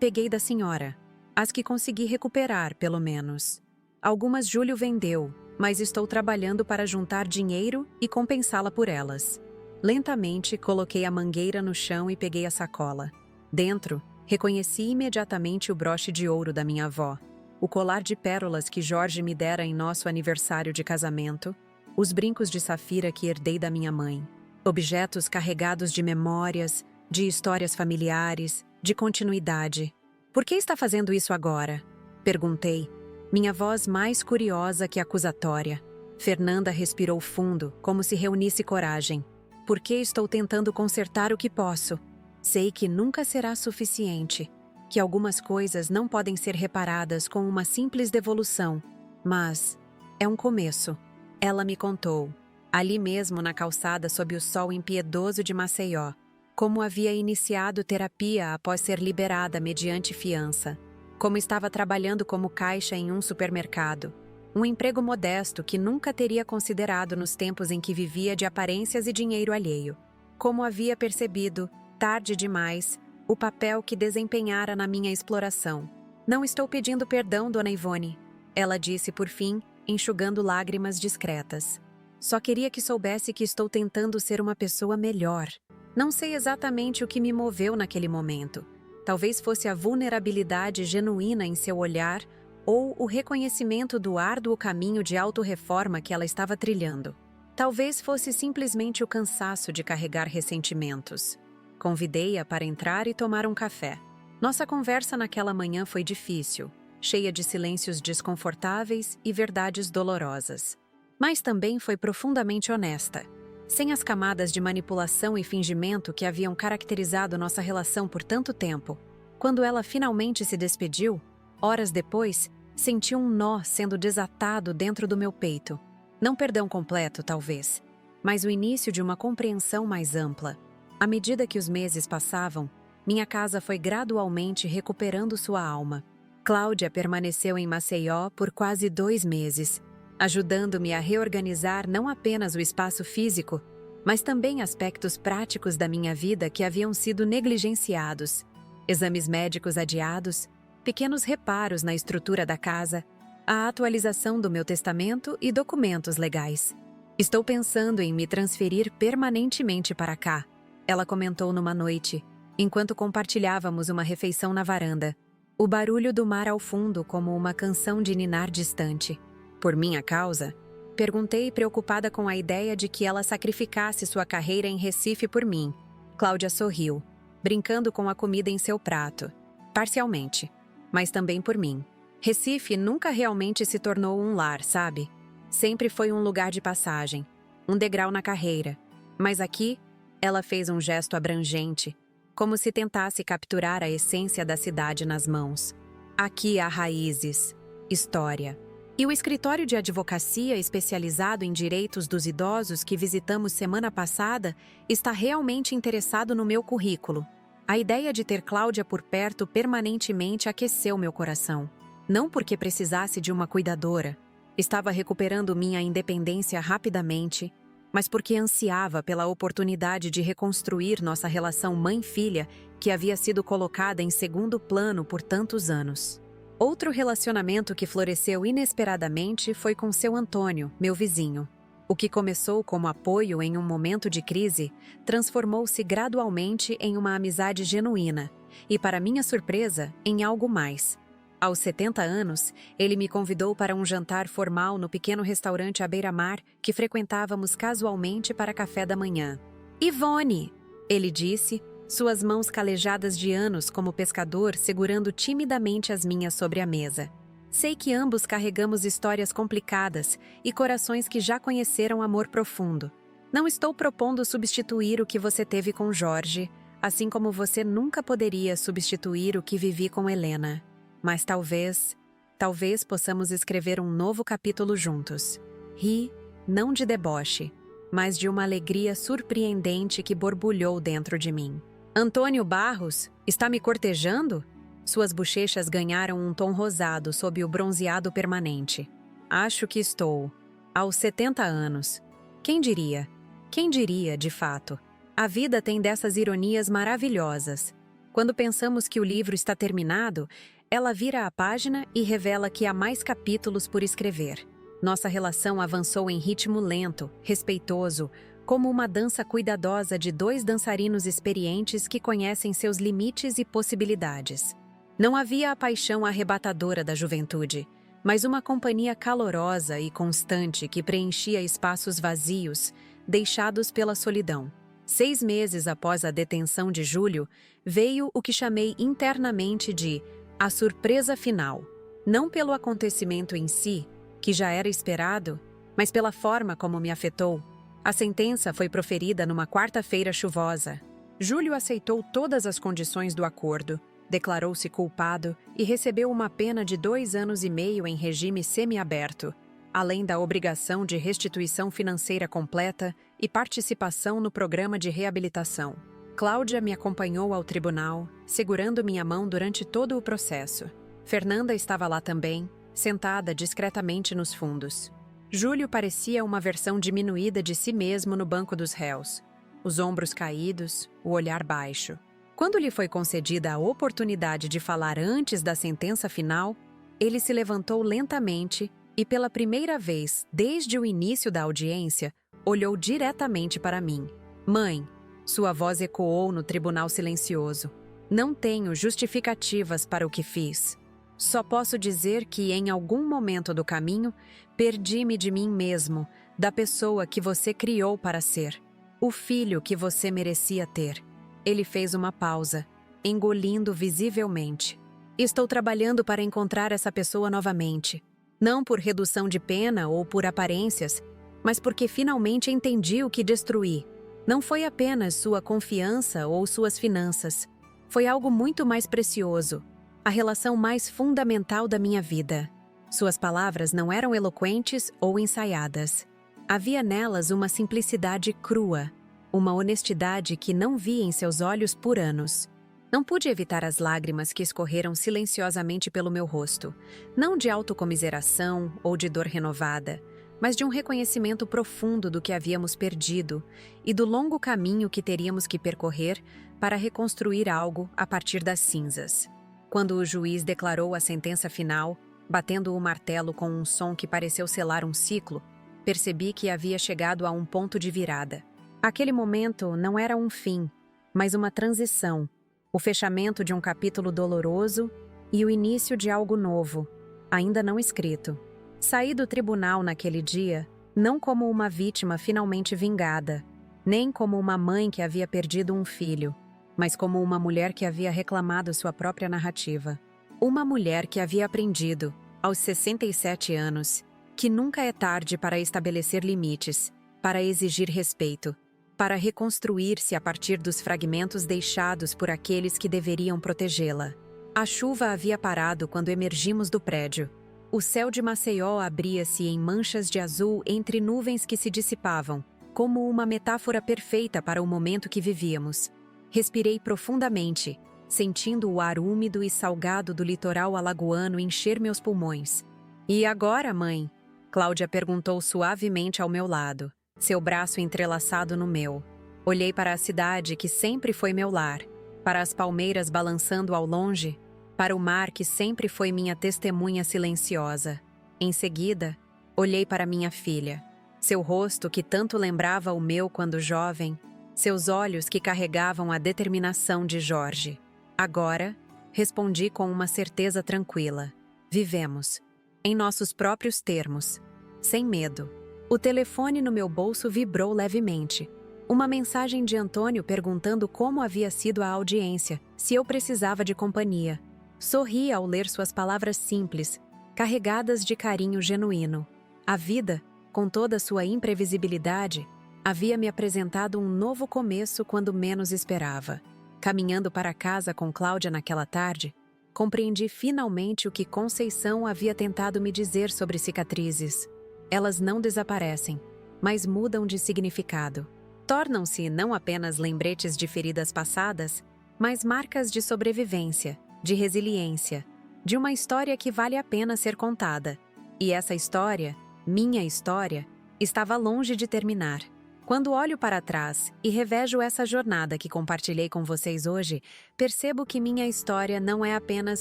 peguei da senhora. As que consegui recuperar, pelo menos. Algumas Júlio vendeu, mas estou trabalhando para juntar dinheiro e compensá-la por elas. Lentamente, coloquei a mangueira no chão e peguei a sacola. Dentro, reconheci imediatamente o broche de ouro da minha avó, o colar de pérolas que Jorge me dera em nosso aniversário de casamento, os brincos de safira que herdei da minha mãe. Objetos carregados de memórias, de histórias familiares, de continuidade. Por que está fazendo isso agora? Perguntei, minha voz mais curiosa que acusatória. Fernanda respirou fundo, como se reunisse coragem. Por que estou tentando consertar o que posso? Sei que nunca será suficiente, que algumas coisas não podem ser reparadas com uma simples devolução, mas é um começo. Ela me contou, ali mesmo na calçada sob o sol impiedoso de Maceió, como havia iniciado terapia após ser liberada mediante fiança, como estava trabalhando como caixa em um supermercado, um emprego modesto que nunca teria considerado nos tempos em que vivia de aparências e dinheiro alheio, como havia percebido, tarde demais, o papel que desempenhara na minha exploração. Não estou pedindo perdão, dona Ivone, ela disse por fim, enxugando lágrimas discretas. Só queria que soubesse que estou tentando ser uma pessoa melhor. Não sei exatamente o que me moveu naquele momento. Talvez fosse a vulnerabilidade genuína em seu olhar ou o reconhecimento do árduo caminho de autorreforma que ela estava trilhando. Talvez fosse simplesmente o cansaço de carregar ressentimentos. Convidei-a para entrar e tomar um café. Nossa conversa naquela manhã foi difícil, cheia de silêncios desconfortáveis e verdades dolorosas. Mas também foi profundamente honesta, sem as camadas de manipulação e fingimento que haviam caracterizado nossa relação por tanto tempo. Quando ela finalmente se despediu, horas depois, senti um nó sendo desatado dentro do meu peito. Não perdão completo, talvez, mas o início de uma compreensão mais ampla. À medida que os meses passavam, minha casa foi gradualmente recuperando sua alma. Cláudia permaneceu em Maceió por quase 2 meses, ajudando-me a reorganizar não apenas o espaço físico, mas também aspectos práticos da minha vida que haviam sido negligenciados. Exames médicos adiados, pequenos reparos na estrutura da casa, a atualização do meu testamento e documentos legais. Estou pensando em me transferir permanentemente para cá, ela comentou numa noite, enquanto compartilhávamos uma refeição na varanda. O barulho do mar ao fundo como uma canção de ninar distante. Por minha causa? Perguntei, preocupada com a ideia de que ela sacrificasse sua carreira em Recife por mim. Cláudia sorriu, brincando com a comida em seu prato. Parcialmente, mas também por mim. Recife nunca realmente se tornou um lar, sabe? Sempre foi um lugar de passagem, um degrau na carreira. Mas aqui, ela fez um gesto abrangente, como se tentasse capturar a essência da cidade nas mãos. Aqui há raízes, história. E o escritório de advocacia especializado em direitos dos idosos que visitamos semana passada está realmente interessado no meu currículo. A ideia de ter Cláudia por perto permanentemente aqueceu meu coração. Não porque precisasse de uma cuidadora. Estava recuperando minha independência rapidamente, mas porque ansiava pela oportunidade de reconstruir nossa relação mãe-filha que havia sido colocada em segundo plano por tantos anos. Outro relacionamento que floresceu inesperadamente foi com seu Antônio, meu vizinho. O que começou como apoio em um momento de crise, transformou-se gradualmente em uma amizade genuína e, para minha surpresa, em algo mais. Aos 70 anos, ele me convidou para um jantar formal no pequeno restaurante à beira-mar que frequentávamos casualmente para café da manhã. "Ivone", ele disse, suas mãos calejadas de anos como pescador segurando timidamente as minhas sobre a mesa. "Sei que ambos carregamos histórias complicadas e corações que já conheceram amor profundo. Não estou propondo substituir o que você teve com Jorge, assim como você nunca poderia substituir o que vivi com Helena. Mas talvez Talvez possamos escrever um novo capítulo juntos. Ri, não de deboche, mas de uma alegria surpreendente que borbulhou dentro de mim. Antônio Barros, está me cortejando? Suas bochechas ganharam um tom rosado sob o bronzeado permanente. Acho que estou. Aos 70 anos. Quem diria? Quem diria, de fato? A vida tem dessas ironias maravilhosas. Quando pensamos que o livro está terminado, ela vira a página e revela que há mais capítulos por escrever. Nossa relação avançou em ritmo lento, respeitoso, como uma dança cuidadosa de dois dançarinos experientes que conhecem seus limites e possibilidades. Não havia a paixão arrebatadora da juventude, mas uma companhia calorosa e constante que preenchia espaços vazios, deixados pela solidão. 6 meses após a detenção de Júlio, veio o que chamei internamente de a surpresa final. Não pelo acontecimento em si, que já era esperado, mas pela forma como me afetou. A sentença foi proferida numa quarta-feira chuvosa. Júlio aceitou todas as condições do acordo, declarou-se culpado e recebeu uma pena de 2 anos e meio em regime semiaberto, além da obrigação de restituição financeira completa e participação no programa de reabilitação. Cláudia me acompanhou ao tribunal, segurando minha mão durante todo o processo. Fernanda estava lá também, sentada discretamente nos fundos. Júlio parecia uma versão diminuída de si mesmo no banco dos réus, os ombros caídos, o olhar baixo. Quando lhe foi concedida a oportunidade de falar antes da sentença final, ele se levantou lentamente e, pela primeira vez desde o início da audiência, olhou diretamente para mim. Mãe, sua voz ecoou no tribunal silencioso. Não tenho justificativas para o que fiz. Só posso dizer que, em algum momento do caminho, perdi-me de mim mesmo, da pessoa que você criou para ser, o filho que você merecia ter. Ele fez uma pausa, engolindo visivelmente. Estou trabalhando para encontrar essa pessoa novamente. Não por redução de pena ou por aparências, mas porque finalmente entendi o que destruí. Não foi apenas sua confiança ou suas finanças. Foi algo muito mais precioso, a relação mais fundamental da minha vida. Suas palavras não eram eloquentes ou ensaiadas. Havia nelas uma simplicidade crua, uma honestidade que não vi em seus olhos por anos. Não pude evitar as lágrimas que escorreram silenciosamente pelo meu rosto, não de autocomiseração ou de dor renovada, mas de um reconhecimento profundo do que havíamos perdido e do longo caminho que teríamos que percorrer para reconstruir algo a partir das cinzas. Quando o juiz declarou a sentença final, batendo o martelo com um som que pareceu selar um ciclo, percebi que havia chegado a um ponto de virada. Aquele momento não era um fim, mas uma transição, o fechamento de um capítulo doloroso e o início de algo novo, ainda não escrito. Saí do tribunal naquele dia, não como uma vítima finalmente vingada, nem como uma mãe que havia perdido um filho, mas como uma mulher que havia reclamado sua própria narrativa. Uma mulher que havia aprendido, aos 67 anos, que nunca é tarde para estabelecer limites, para exigir respeito, para reconstruir-se a partir dos fragmentos deixados por aqueles que deveriam protegê-la. A chuva havia parado quando emergimos do prédio. O céu de Maceió abria-se em manchas de azul entre nuvens que se dissipavam, como uma metáfora perfeita para o momento que vivíamos. Respirei profundamente, sentindo o ar úmido e salgado do litoral alagoano encher meus pulmões. E agora, mãe? Cláudia perguntou suavemente ao meu lado, seu braço entrelaçado no meu. Olhei para a cidade que sempre foi meu lar, para as palmeiras balançando ao longe, para o mar que sempre foi minha testemunha silenciosa. Em seguida, olhei para minha filha, seu rosto que tanto lembrava o meu quando jovem, seus olhos que carregavam a determinação de Jorge. Agora, respondi com uma certeza tranquila. Vivemos, em nossos próprios termos, sem medo. O telefone no meu bolso vibrou levemente. Uma mensagem de Antônio perguntando como havia sido a audiência, se eu precisava de companhia. Sorri ao ler suas palavras simples, carregadas de carinho genuíno. A vida, com toda sua imprevisibilidade, havia me apresentado um novo começo quando menos esperava. Caminhando para casa com Cláudia naquela tarde, compreendi finalmente o que Conceição havia tentado me dizer sobre cicatrizes. Elas não desaparecem, mas mudam de significado. Tornam-se não apenas lembretes de feridas passadas, mas marcas de sobrevivência, de resiliência, de uma história que vale a pena ser contada. E essa história, minha história, estava longe de terminar. Quando olho para trás e revejo essa jornada que compartilhei com vocês hoje, percebo que minha história não é apenas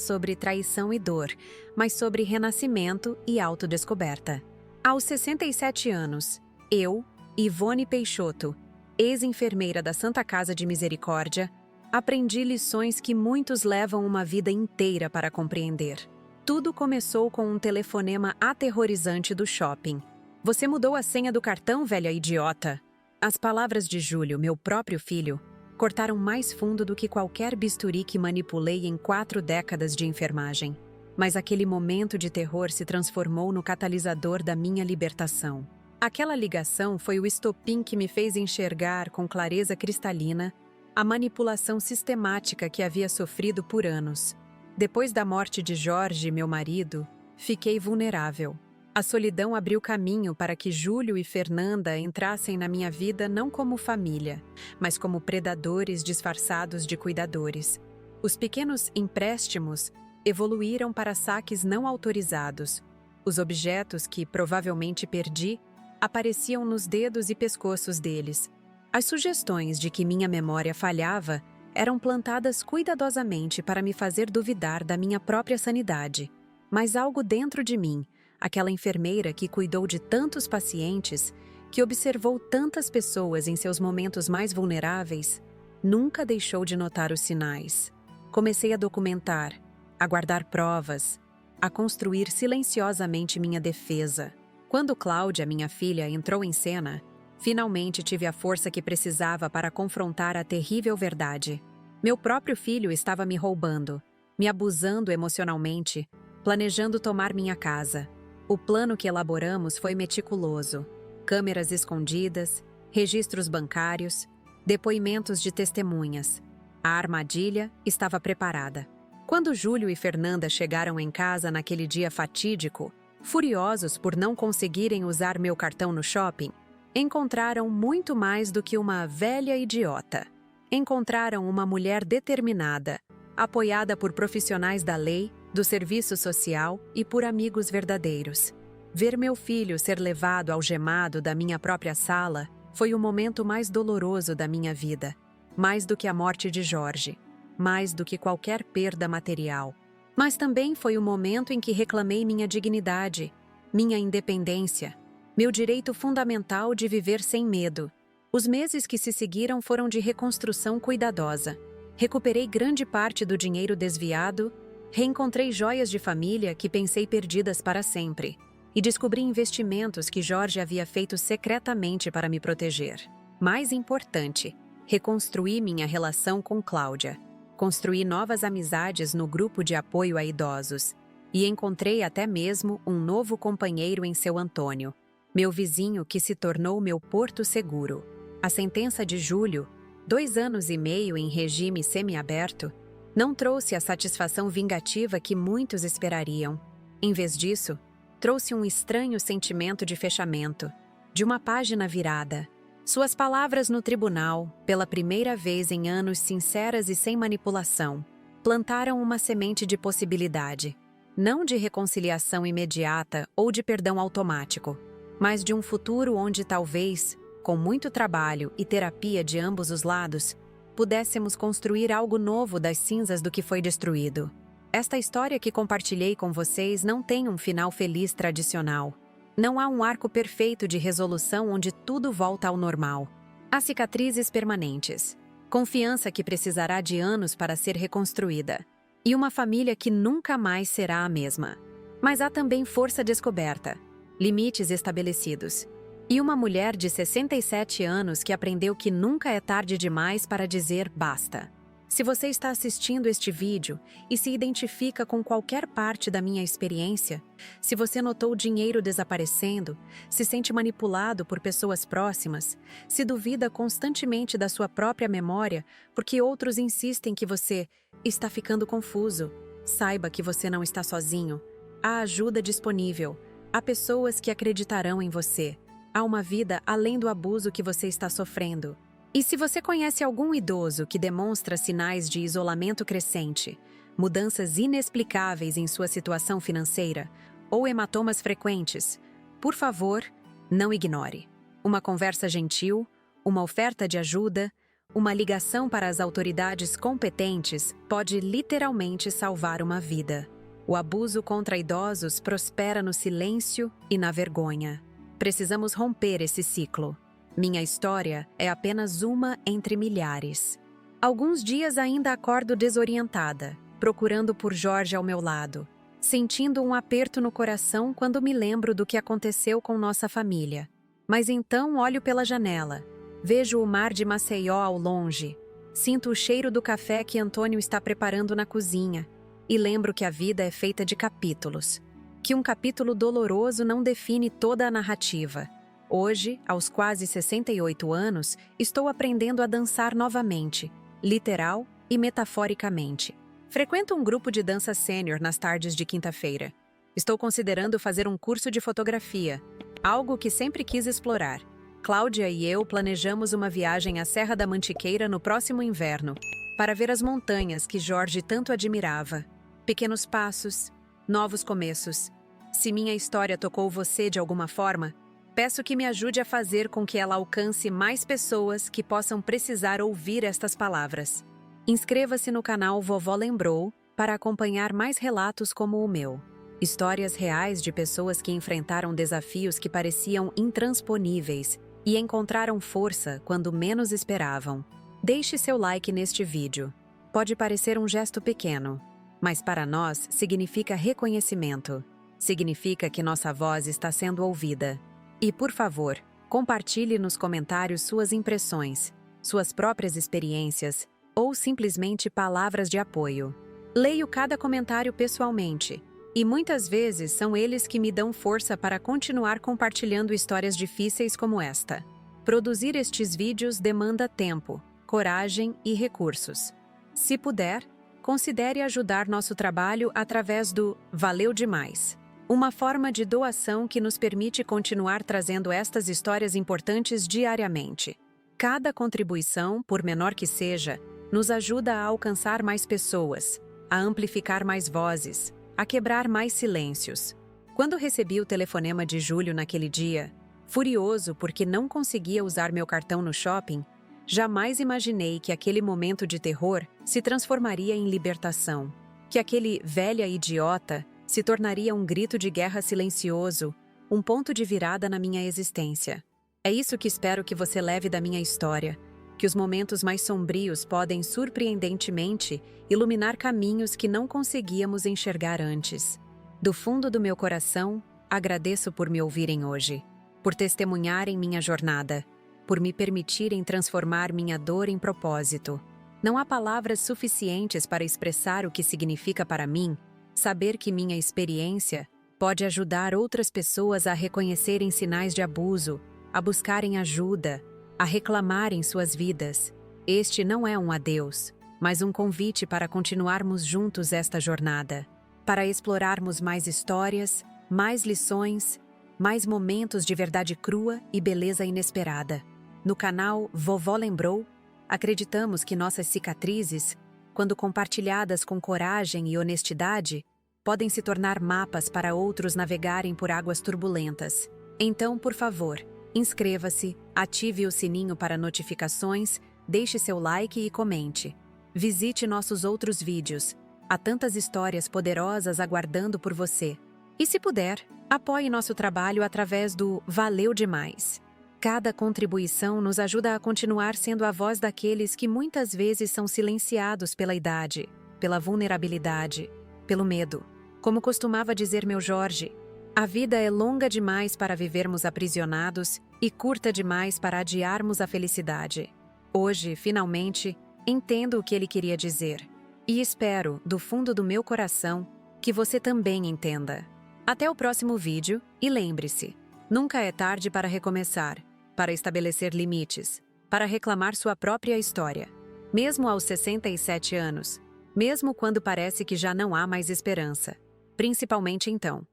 sobre traição e dor, mas sobre renascimento e autodescoberta. Aos 67 anos, eu, Ivone Peixoto, ex-enfermeira da Santa Casa de Misericórdia, aprendi lições que muitos levam uma vida inteira para compreender. Tudo começou com um telefonema aterrorizante do shopping. "Você mudou a senha do cartão, velha idiota?" As palavras de Júlio, meu próprio filho, cortaram mais fundo do que qualquer bisturi que manipulei em 4 décadas de enfermagem. Mas aquele momento de terror se transformou no catalisador da minha libertação. Aquela ligação foi o estopim que me fez enxergar com clareza cristalina a manipulação sistemática que havia sofrido por anos. Depois da morte de Jorge, meu marido, fiquei vulnerável. A solidão abriu caminho para que Júlio e Fernanda entrassem na minha vida não como família, mas como predadores disfarçados de cuidadores. Os pequenos empréstimos evoluíram para saques não autorizados. Os objetos que provavelmente perdi apareciam nos dedos e pescoços deles. As sugestões de que minha memória falhava eram plantadas cuidadosamente para me fazer duvidar da minha própria sanidade. Mas algo dentro de mim, aquela enfermeira que cuidou de tantos pacientes, que observou tantas pessoas em seus momentos mais vulneráveis, nunca deixou de notar os sinais. Comecei a documentar, a guardar provas, a construir silenciosamente minha defesa. Quando Cláudia, minha filha, entrou em cena, finalmente tive a força que precisava para confrontar a terrível verdade. Meu próprio filho estava me roubando, me abusando emocionalmente, planejando tomar minha casa. O plano que elaboramos foi meticuloso. Câmeras escondidas, registros bancários, depoimentos de testemunhas. A armadilha estava preparada. Quando Júlio e Fernanda chegaram em casa naquele dia fatídico, furiosos por não conseguirem usar meu cartão no shopping, encontraram muito mais do que uma velha idiota. Encontraram uma mulher determinada, apoiada por profissionais da lei, do serviço social e por amigos verdadeiros. Ver meu filho ser levado algemado da minha própria sala foi o momento mais doloroso da minha vida, mais do que a morte de Jorge, mais do que qualquer perda material. Mas também foi o momento em que reclamei minha dignidade, minha independência, meu direito fundamental de viver sem medo. Os meses que se seguiram foram de reconstrução cuidadosa. Recuperei grande parte do dinheiro desviado, reencontrei joias de família que pensei perdidas para sempre, e descobri investimentos que Jorge havia feito secretamente para me proteger. Mais importante, reconstruí minha relação com Cláudia. Construí novas amizades no grupo de apoio a idosos e encontrei até mesmo um novo companheiro em seu Antônio, meu vizinho que se tornou meu porto seguro. A sentença de Júlio, 2 anos e meio em regime semiaberto, não trouxe a satisfação vingativa que muitos esperariam. Em vez disso, trouxe um estranho sentimento de fechamento, de uma página virada. Suas palavras no tribunal, pela primeira vez em anos sinceras e sem manipulação, plantaram uma semente de possibilidade, não de reconciliação imediata ou de perdão automático, mas de um futuro onde talvez, com muito trabalho e terapia de ambos os lados, pudéssemos construir algo novo das cinzas do que foi destruído. Esta história que compartilhei com vocês não tem um final feliz tradicional. Não há um arco perfeito de resolução onde tudo volta ao normal. Há cicatrizes permanentes, confiança que precisará de anos para ser reconstruída, e uma família que nunca mais será a mesma. Mas há também força descoberta, limites estabelecidos, e uma mulher de 67 anos que aprendeu que nunca é tarde demais para dizer basta. Se você está assistindo este vídeo e se identifica com qualquer parte da minha experiência, se você notou dinheiro desaparecendo, se sente manipulado por pessoas próximas, se duvida constantemente da sua própria memória porque outros insistem que você está ficando confuso, Saiba que você não está sozinho. Há ajuda disponível. Há pessoas que acreditarão em você. Há uma vida além do abuso que você está sofrendo. E se você conhece algum idoso que demonstra sinais de isolamento crescente, mudanças inexplicáveis em sua situação financeira ou hematomas frequentes, por favor, não ignore. Uma conversa gentil, uma oferta de ajuda, uma ligação para as autoridades competentes pode literalmente salvar uma vida. O abuso contra idosos prospera no silêncio e na vergonha. Precisamos romper esse ciclo. Minha história é apenas uma entre milhares. Alguns dias ainda acordo desorientada, procurando por Jorge ao meu lado, sentindo um aperto no coração quando me lembro do que aconteceu com nossa família. Mas então olho pela janela, vejo o mar de Maceió ao longe, sinto o cheiro do café que Antônio está preparando na cozinha e lembro que a vida é feita de capítulos, que um capítulo doloroso não define toda a narrativa. Hoje, aos quase 68 anos, estou aprendendo a dançar novamente, literal e metaforicamente. Frequento um grupo de dança sênior nas tardes de quinta-feira. Estou considerando fazer um curso de fotografia, algo que sempre quis explorar. Cláudia e eu planejamos uma viagem à Serra da Mantiqueira no próximo inverno, para ver as montanhas que Jorge tanto admirava. Pequenos passos, novos começos. Se minha história tocou você de alguma forma, peço que me ajude a fazer com que ela alcance mais pessoas que possam precisar ouvir estas palavras. Inscreva-se no canal Vovó Lembrou para acompanhar mais relatos como o meu. Histórias reais de pessoas que enfrentaram desafios que pareciam intransponíveis e encontraram força quando menos esperavam. Deixe seu like neste vídeo. Pode parecer um gesto pequeno, mas para nós significa reconhecimento. Significa que nossa voz está sendo ouvida. E, por favor, compartilhe nos comentários suas impressões, suas próprias experiências ou simplesmente palavras de apoio. Leio cada comentário pessoalmente, e muitas vezes são eles que me dão força para continuar compartilhando histórias difíceis como esta. Produzir estes vídeos demanda tempo, coragem e recursos. Se puder, considere ajudar nosso trabalho através do Valeu Demais, uma forma de doação que nos permite continuar trazendo estas histórias importantes diariamente. Cada contribuição, por menor que seja, nos ajuda a alcançar mais pessoas, a amplificar mais vozes, a quebrar mais silêncios. Quando recebi o telefonema de Júlio naquele dia, furioso porque não conseguia usar meu cartão no shopping, jamais imaginei que aquele momento de terror se transformaria em libertação, que aquele velha idiota se tornaria um grito de guerra silencioso, um ponto de virada na minha existência. É isso que espero que você leve da minha história, que os momentos mais sombrios podem surpreendentemente iluminar caminhos que não conseguíamos enxergar antes. Do fundo do meu coração, agradeço por me ouvirem hoje, por testemunharem minha jornada, por me permitirem transformar minha dor em propósito. Não há palavras suficientes para expressar o que significa para mim saber que minha experiência pode ajudar outras pessoas a reconhecerem sinais de abuso, a buscarem ajuda, a reclamarem suas vidas. Este não é um adeus, mas um convite para continuarmos juntos esta jornada, para explorarmos mais histórias, mais lições, mais momentos de verdade crua e beleza inesperada. No canal Vovó Lembrou, acreditamos que nossas cicatrizes, quando compartilhadas com coragem e honestidade, podem se tornar mapas para outros navegarem por águas turbulentas. Então, por favor, inscreva-se, ative o sininho para notificações, deixe seu like e comente. Visite nossos outros vídeos. Há tantas histórias poderosas aguardando por você. E se puder, apoie nosso trabalho através do Valeu Demais. Cada contribuição nos ajuda a continuar sendo a voz daqueles que muitas vezes são silenciados pela idade, pela vulnerabilidade, pelo medo. Como costumava dizer meu Jorge, a vida é longa demais para vivermos aprisionados e curta demais para adiarmos a felicidade. Hoje, finalmente, entendo o que ele queria dizer. E espero, do fundo do meu coração, que você também entenda. Até o próximo vídeo e lembre-se, nunca é tarde para recomeçar, para estabelecer limites, para reclamar sua própria história. Mesmo aos 67 anos, mesmo quando parece que já não há mais esperança. Principalmente então.